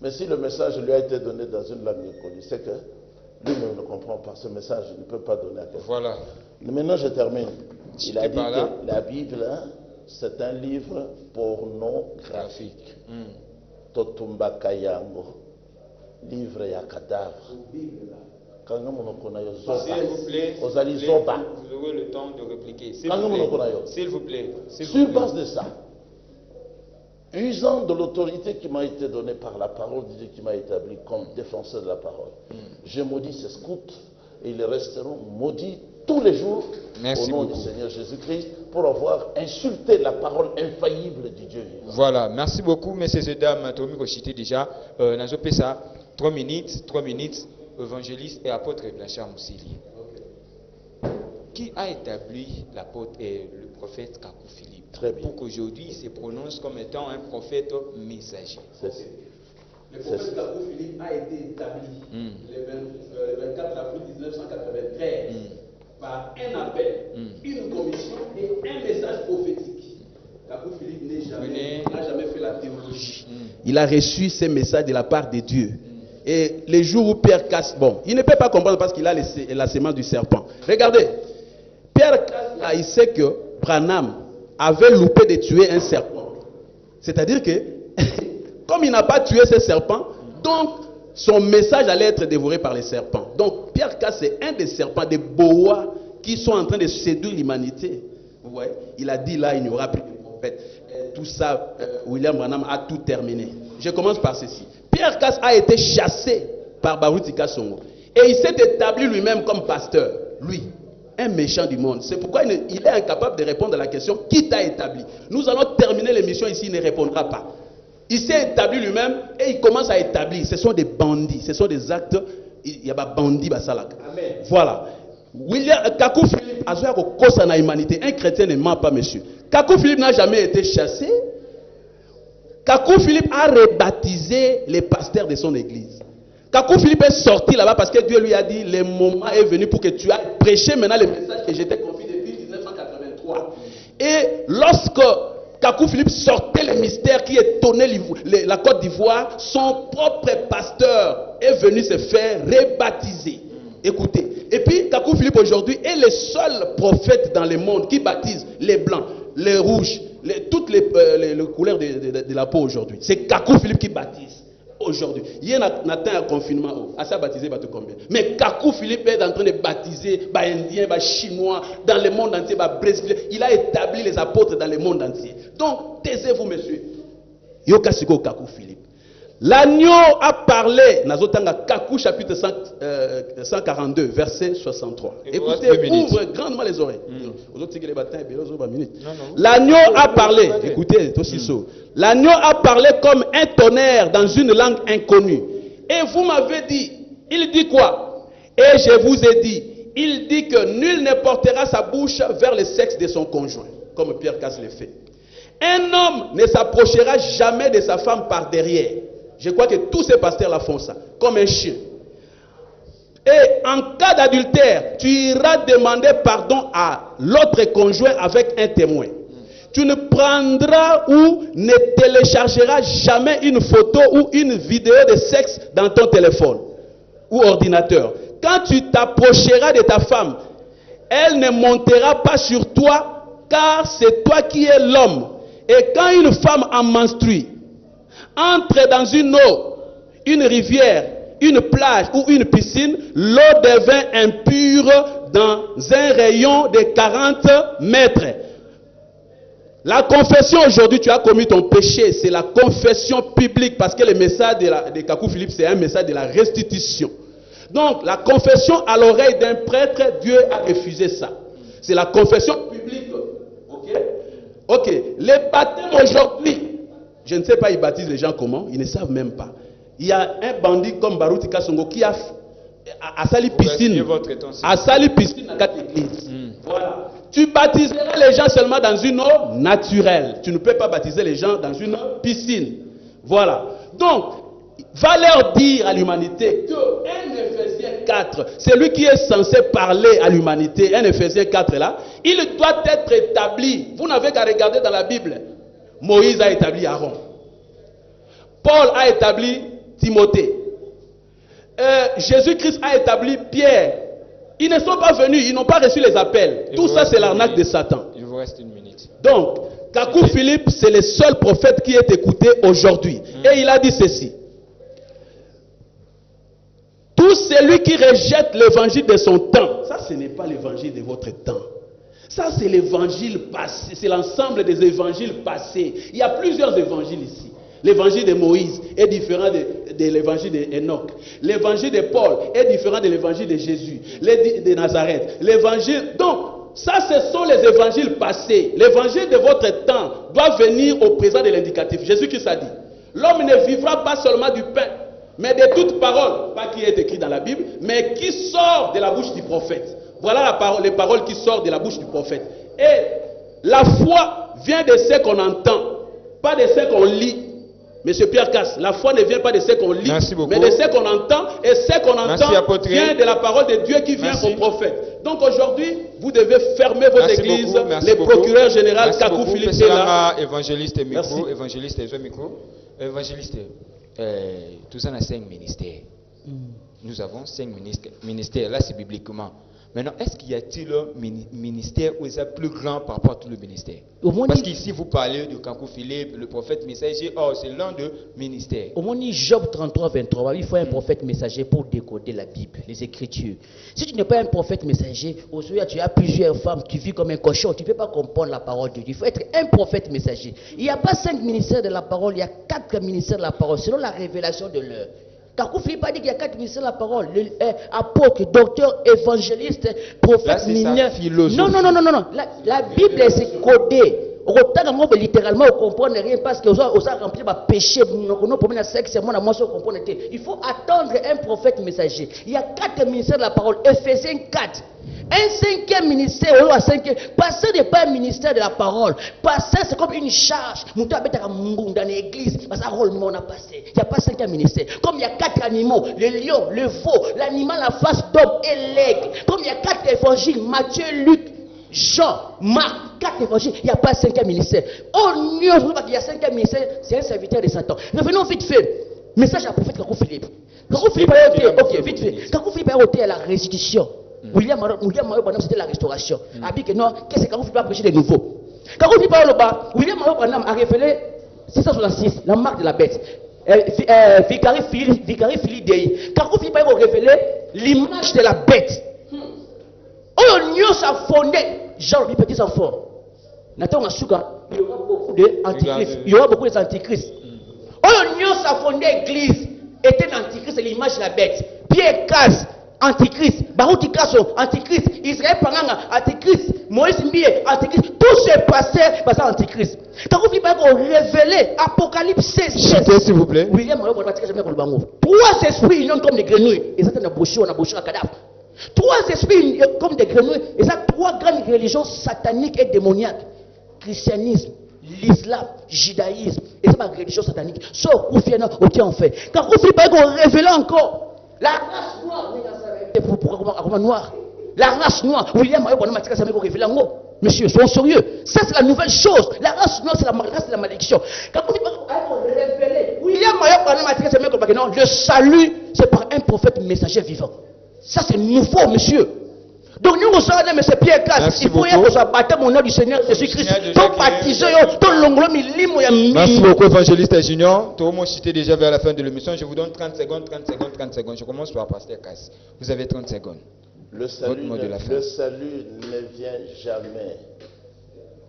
Mais si le message lui a été donné dans une langue inconnue, c'est que lui-même ne comprend pas ce message, il ne peut pas donner à quelqu'un. Voilà. Maintenant, je termine. Il a dit là. que la Bible, c'est un livre pornographique. Totumba Kayango. Livre ya cadavre. S'il vous plaît, vous aurez le temps de répliquer. S'il vous plaît. Sur base de ça, usant de l'autorité qui m'a été donnée par la parole de Dieu qui m'a établi comme défenseur de la parole, je maudis ces scouts et ils resteront maudits tous les jours. Merci au nom beaucoup. du Seigneur Jésus-Christ pour avoir insulté la parole infaillible du Dieu vivant. Voilà, merci beaucoup, messieurs et dames. Tomi Kochité déjà. Nazo Pesa, 3 minutes, évangéliste et apôtre Blanchard Moussili. Qui a établi l'apôtre et le prophète Kakou Philippe? Très bien. Pour qu'aujourd'hui il se prononce comme étant un prophète messager. C'est ça. Le prophète Kakou Philippe a été établi le 24 avril 1993 par un appel, une commission et un message prophétique. Kakou Philippe n'a jamais fait la théologie. Il a reçu ces messages de la part de Dieu. Et les jours où Pierre Casse, bon, il ne peut pas comprendre parce qu'il a la sémence du serpent. Regardez, Pierre Casse, il sait que Branham avait loupé de tuer un serpent. C'est-à-dire que, comme il n'a pas tué ce serpent, donc son message allait être dévoré par les serpents. Donc Pierre Casse, c'est un des serpents, des boas qui sont en train de séduire l'humanité. Ouais. Il a dit là, il n'y aura plus de prophète. Tout ça, William Branham a tout terminé. Je commence par ceci. Pierre Casse a été chassé par Barutika Songo. Et il s'est établi lui-même comme pasteur. Lui, un méchant du monde. C'est pourquoi il est incapable de répondre à la question « Qui t'a établi ?» Nous allons terminer l'émission ici, il ne répondra pas. Il s'est établi lui-même et il commence à établir. Ce sont des bandits, ce sont des actes. Il y a des bandits, Amen. Voilà. Kakou Philippe a joué à l'humanité. Un chrétien ne ment pas, monsieur. Kakou Philippe n'a jamais été chassé. Kakou Philippe a rebaptisé les pasteurs de son église. Kakou Philippe est sorti là-bas parce que Dieu lui a dit le moment est venu pour que tu ailles prêcher maintenant le message que j'étais confié depuis 1983. Et lorsque Kakou Philippe sortait le mystère qui étonnait la Côte d'Ivoire, son propre pasteur est venu se faire rebaptiser. Écoutez. Et puis Kakou Philippe aujourd'hui est le seul prophète dans le monde qui baptise les blancs, les rouges, toutes les couleurs de la peau aujourd'hui. C'est Kakou Philippe qui baptise aujourd'hui. Il y a un confinement. À ça baptisé, combien? Mais Kakou Philippe est en train de baptiser les Indiens, les Chinois, dans le monde entier, les Brésiliens. Il a établi les apôtres dans le monde entier. Donc, taisez-vous, monsieur. Yokasiko Kakou Philippe. L'agneau a parlé, Nazotanga Kakou, chapitre 142, verset 63. Écoutez, ouvre grandement les oreilles. L'agneau a parlé, écoutez, l'agneau a parlé comme un tonnerre dans une langue inconnue. Et vous m'avez dit, il dit quoi? Et je vous ai dit, il dit que nul ne portera sa bouche vers le sexe de son conjoint, comme Pierre Casse le fait. Un homme ne s'approchera jamais de sa femme par derrière. Je crois que tous ces pasteurs-là font ça, comme un chien. Et en cas d'adultère, tu iras demander pardon à l'autre conjoint avec un témoin. Tu ne prendras ou ne téléchargeras jamais une photo ou une vidéo de sexe dans ton téléphone ou ordinateur. quand tu t'approcheras de ta femme, elle ne montera pas sur toi, car c'est toi qui es l'homme. Et quand une femme en menstrue entre dans une eau, une rivière, une plage ou une piscine, l'eau devient impure dans un rayon de 40 mètres. La confession aujourd'hui, tu as commis ton péché, c'est la confession publique, parce que le message de Kakou Philippe, c'est un message de la restitution. Donc, la confession à l'oreille d'un prêtre, Dieu a refusé ça. C'est la confession publique. Ok. Les baptêmes aujourd'hui, je ne sais pas, ils baptisent les gens comment, ils ne savent même pas. Il y a un bandit comme Barouti Kassongo qui a sali piscine. A sali piscine dans 4 églises. Voilà. Tu baptiseras les gens seulement dans une eau naturelle. Tu ne peux pas baptiser les gens dans une piscine. Voilà. Donc, va leur dire à l'humanité que 1 Éphésiens 4, c'est lui qui est censé parler à l'humanité, 1 Éphésiens 4 là, il doit être établi. Vous n'avez qu'à regarder dans la Bible. Moïse a établi Aaron. Paul a établi Timothée. Jésus-Christ a établi Pierre. Ils ne sont pas venus, ils n'ont pas reçu les appels. Tout ça, c'est l'arnaque de Satan. Il vous reste 1 minute. Donc, Kakou Philippe, c'est le seul prophète qui est écouté aujourd'hui. Et il a dit ceci. Tout celui qui rejette l'évangile de son temps, ça, ce n'est pas l'évangile de votre temps. Ça, c'est l'évangile passé. C'est l'ensemble des évangiles passés. Il y a plusieurs évangiles ici. L'évangile de Moïse est différent de l'évangile d'Enoch. L'évangile de Paul est différent de l'évangile de Jésus, de Nazareth. L'évangile, donc, ça, ce sont les évangiles passés. L'évangile de votre temps doit venir au présent de l'indicatif. Jésus-Christ a dit, l'homme ne vivra pas seulement du pain, mais de toute parole, pas qui est écrit dans la Bible, mais qui sort de la bouche du prophète. Voilà les paroles qui sortent de la bouche du prophète. Et la foi vient de ce qu'on entend, pas de ce qu'on lit. Monsieur Pierre Casse, la foi ne vient pas de ce qu'on lit, mais de ce qu'on entend. Et ce qu'on entend vient de la parole de Dieu qui vient au prophète. Donc aujourd'hui, vous devez fermer vos églises. Le procureur général Kakou Philippe est là. Évangéliste micro, évangéliste micro. Évangéliste, tout ça, on a 5 ministères. Nous avons 5 ministères. Là, c'est bibliquement. Maintenant, est-ce qu'il y a-t-il un ministère où c'est plus grand par rapport à tout le ministère? Parce qu'ici, vous parlez de Kakou Philippe, le prophète messager. Oh, c'est l'un de ministères. Au moins, Job 33, 23, il faut un prophète messager pour décoder la Bible, les Écritures. Si tu n'es pas un prophète messager, aujourd'hui, tu as plusieurs femmes, tu vis comme un cochon, tu ne peux pas comprendre la parole de Dieu. Il faut être un prophète messager. Il n'y a pas 5 ministères de la parole, il y a 4 ministères de la parole, selon la révélation de l'heure. Kakou Philippe a dit qu'il y a 4 ministères de la parole. Apôtre, docteur, évangéliste, prophète, mineur. Non. La Bible, c'est codé. Littéralement, on ne comprend rien parce que on a rempli ma péché. Il faut attendre un prophète messager. Il y a 4 ministères de la parole. Éphésiens 4. Un 5e ministère, pasteur n'est pas un ministère de la parole. Pasteur, c'est comme une charge. Dans l'église, il n'y a pas 5e ministère. Comme il y a 4 animaux, le lion, le veau, l'animal à face d'homme et l'aigle. Comme il y a 4 évangiles, Matthieu, Luc, Jean, Marc, 4 évangiles, il n'y a pas 5e ministère. Oh, il y a 5e ministère, c'est un serviteur de Satan. Revenons vite fait. Message à prophète Kakou Philippe. Kakou Philippe a ôté, ok, vite fait. Kakou Philippe a ôté à la restitution. William Mario, c'était la restauration. A dit que non, qu'est-ce que Kakou Philippe a prêché de nouveau? Kakou Philippe a là-bas, William Mario a révélé 666, la marque de la bête. Vicari Philidei. Kakou Philippe a révélé l'image de la bête. Oh, nous a fondé, genre les petits enfants. Nathan Masuka, il y aura beaucoup d'antichrists. Il y aura beaucoup d'antichrists. Oh, nous a fondé l'église, était l'antichrist, l'image de la bête. Pierre Casse, antichrist. Barouti Kasso, antichrist. Israël Panganga, antichrist. Moïse Mbie, antichrist. Tout ce passé, c'est antichrist. Quand vous voulez révéler Apocalypse 16, s'il vous plaît. William, 3 esprits union comme des grenouilles. Et ça, on a bouché un cadavre. 3 esprits comme des grenouilles. Et ça, 3 grandes religions sataniques et démoniaques. Christianisme, l'islam, judaïsme. Et ça, c'est religion satanique. Sauf qu'on fait en fait. Quand vous voulez révéler encore la race noire. La race noire. William, monsieur, soyons sérieux. Ça, c'est la nouvelle chose. La race noire, c'est la race de la malédiction. Quand vous révéler, William, le salut, c'est par un prophète messager vivant. Ça, c'est nouveau, monsieur. Donc, nous, on s'en mais c'est Pierre Casse. Il faut y avoir baptême au nom du Seigneur Jésus-Christ. Donc, baptisé, merci beaucoup, évangéliste Junior. Tout le monde cité déjà vers la fin de l'émission. Je vous donne 30 secondes, 30 secondes, 30 secondes. Je commence par Pasteur Casse. Vous avez 30 secondes. Le salut ne vient jamais,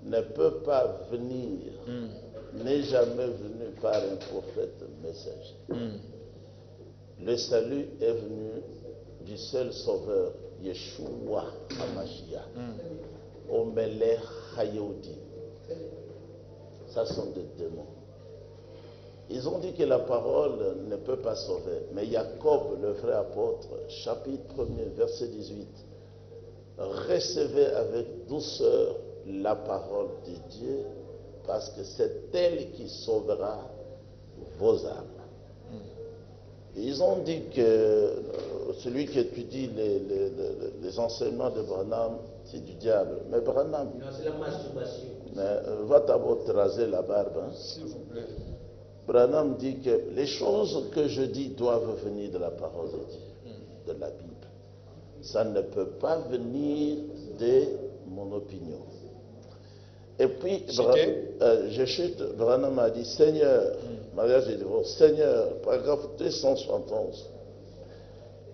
ne peut pas venir, n'est jamais venu par un prophète messager. Le salut est venu du seul sauveur, Yeshua HaMashiach, Omelech Hayodi. Ça sont des démons. Ils ont dit que la parole ne peut pas sauver. Mais Jacob, le vrai apôtre, chapitre 1er, verset 18, recevez avec douceur la parole de Dieu, parce que c'est elle qui sauvera vos âmes. Ils ont dit que celui qui étudie les enseignements de Branham, c'est du diable. Mais Branham, c'est la masturbation. Va d'abord te raser la barbe. Hein. S'il vous plaît. Branham dit que les choses que je dis doivent venir de la parole de Dieu, de la Bible. Ça ne peut pas venir de mon opinion. Et puis, je chute, Branham a dit, Seigneur, mariage et divorce, Seigneur, paragraphe 271,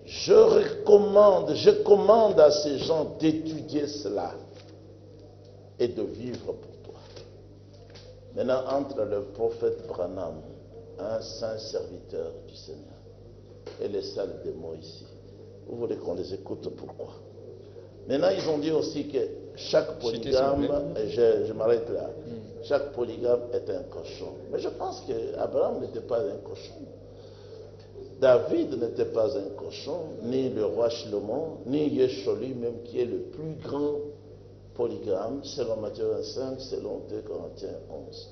je commande à ces gens d'étudier cela et de vivre pour toi. Maintenant, entre le prophète Branham, un saint serviteur du Seigneur, et les salles démons ici, vous voulez qu'on les écoute pourquoi? Maintenant, ils ont dit aussi que chaque polygame, et je m'arrête là, chaque polygame est un cochon. Mais je pense qu'Abraham n'était pas un cochon. David n'était pas un cochon, ni le roi Shlomo, ni Yeshua lui-même, qui est le plus grand polygame, selon Matthieu 25, selon 2 Corinthiens 11.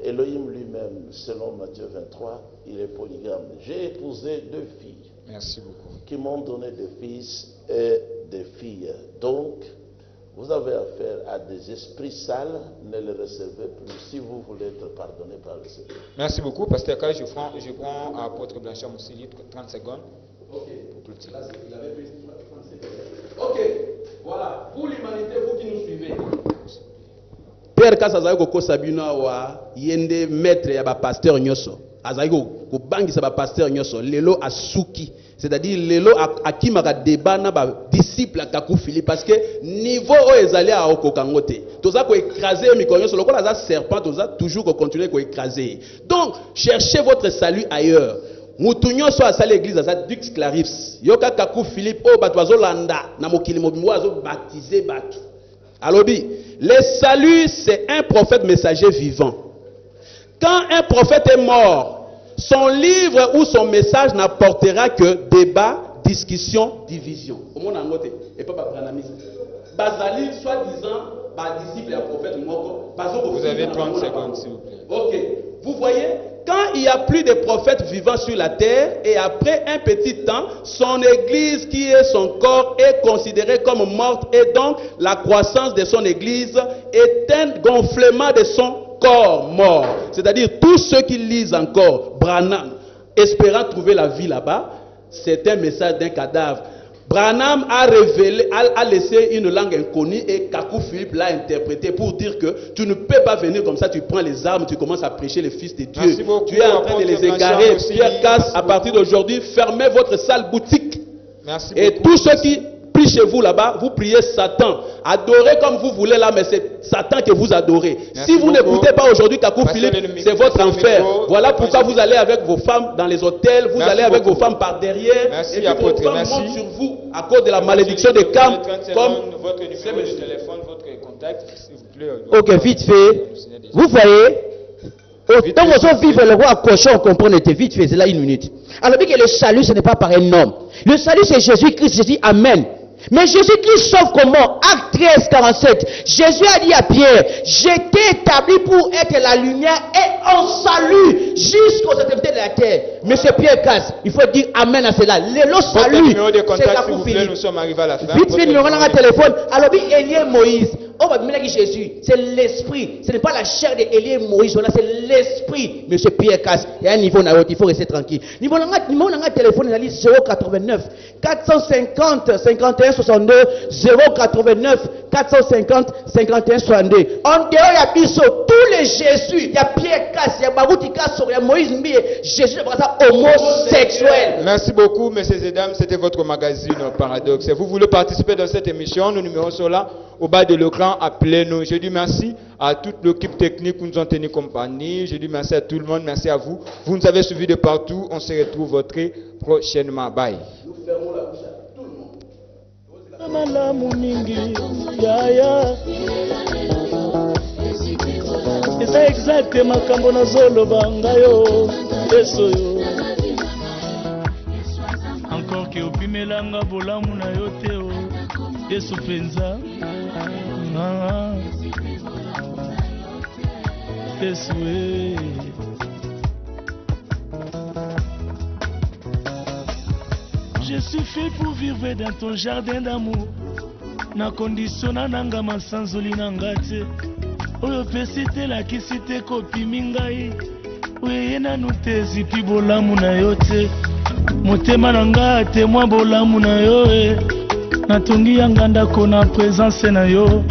Elohim lui-même, selon Matthieu 23, il est polygame. J'ai épousé 2 filles. Merci beaucoup. Qui m'ont donné des fils et des filles. Donc, vous avez affaire à des esprits sales, ne les recevez plus si vous voulez être pardonné par le Seigneur. Merci beaucoup, Pasteur Kai. Je prends à Apôtre Blanchard Moussili 30 secondes. Ok. Là, il avait pris 30 secondes. Ok. Voilà. Pour l'humanité, vous qui nous suivez. Père Kass azali kokosa bino awa yende maître ya ba pasteur nyoso azali ko bangisa ba pasteur nyoso lelo asuki, c'est-à-dire lelo akimaka débat na ba disciple Kakou Philippe parce que niveau o ezali a okokango te toza ko écraser miko nyoso lokola za serpent toza toujours ko continuer ko écraser. Donc cherchez votre salut ailleurs. Mutu nyoso asali église aza Dux Clarifs yoka Kakou Philippe o bato bazolanda na mokili mobimbo azo baptiser bato. Alobi, le salut, c'est un prophète messager vivant. Quand un prophète est mort, son livre ou son message n'apportera que débat, discussion, division. Et pas branamisme. Bazali, soi-disant, disciple et prophète moko. Vous avez 30 secondes, s'il vous plaît. Ok. Vous voyez, quand il n'y a plus de prophètes vivants sur la terre, et après un petit temps, son église qui est son corps est considérée comme morte, et donc la croissance de son église est un gonflement de son corps mort. C'est-à-dire tous ceux qui lisent encore Branham, espérant trouver la vie là-bas, c'est un message d'un cadavre. Branham a révélé, a laissé une langue inconnue et Kakou Philippe l'a interprété pour dire que tu ne peux pas venir comme ça, tu prends les armes, tu commences à prêcher le Fils de Dieu. Tu es en train de les égarer. Pierre Casse, à partir d'aujourd'hui, fermez votre sale boutique. Merci et beaucoup. Tous ceux qui prient chez vous là-bas, vous priez Satan. Adorez comme vous voulez là, mais c'est Satan que vous adorez. Merci si vous n'écoutez pas aujourd'hui Kakou Philippe, c'est votre enfer. Voilà pourquoi vous allez avec vos femmes dans les hôtels, vous allez avec vos femmes par derrière, merci, et puis vos femmes montent sur vous à cause de la malédiction des camps. Comme votre numéro de téléphone, votre contact, s'il vous plaît. Ok, vite fait. Vous voyez, autant vous vivre le roi cochon, comprenez, vite fait, c'est là 1 minute. Alors, dit que le salut, ce n'est pas par un homme. Le salut, c'est Jésus-Christ. Jésus, Amen. Mais Jésus-Christ sauve comment? Acte 13, 47. Jésus a dit à Pierre, j'étais établi pour être la lumière et on salue jusqu'aux extrémités de la terre. Monsieur Pierre Casse, il faut dire Amen à cela. Le salut, numéro de contact, s'il vous plaît, nous sommes arrivés à la fin. Vite fait, numéro de téléphone. Alors, Élie Moïse. on va mener Jésus, c'est l'esprit. Ce n'est pas la chair d'Élie et Moïse, c'est l'esprit. Monsieur Pierre Casse, il y a un niveau, il faut rester tranquille. Niveau de téléphone, il y a 089 450 51 62 089 450 51 62. En dehors, il y a Bisso, tous les Jésus, il y a Pierre Casse, il y a Barouti Casse, il y a Moïse Mbié, Jésus est homosexuel. Merci beaucoup, messieurs et dames. C'était votre magazine Paradoxe. Vous voulez participer dans cette émission, nos numéros sont là, au bas de l'écran, appelez-nous. Je dis merci à toute l'équipe technique qui nous ont tenu compagnie. Je dis merci à tout le monde, merci à vous. Vous nous avez suivis de partout. On se retrouve très prochainement. Bye. Nous fermons la bouche à tout le monde. Malamu mingi yaya eza exacte makambo nazoloba ngayo esoyo encore ke opimelanga bolamu na yo te o yesu penza yesu je suis fait pour vivre dans ton jardin d'amour. Na condition na nanga masanzoli nanga te. Oyo pesite la kisite kopi mingai. Oye na nute zipi bolamu na yo te. Motema nanga te mwa bolamu na yo e. Natongi yanga ndako na présence na yo.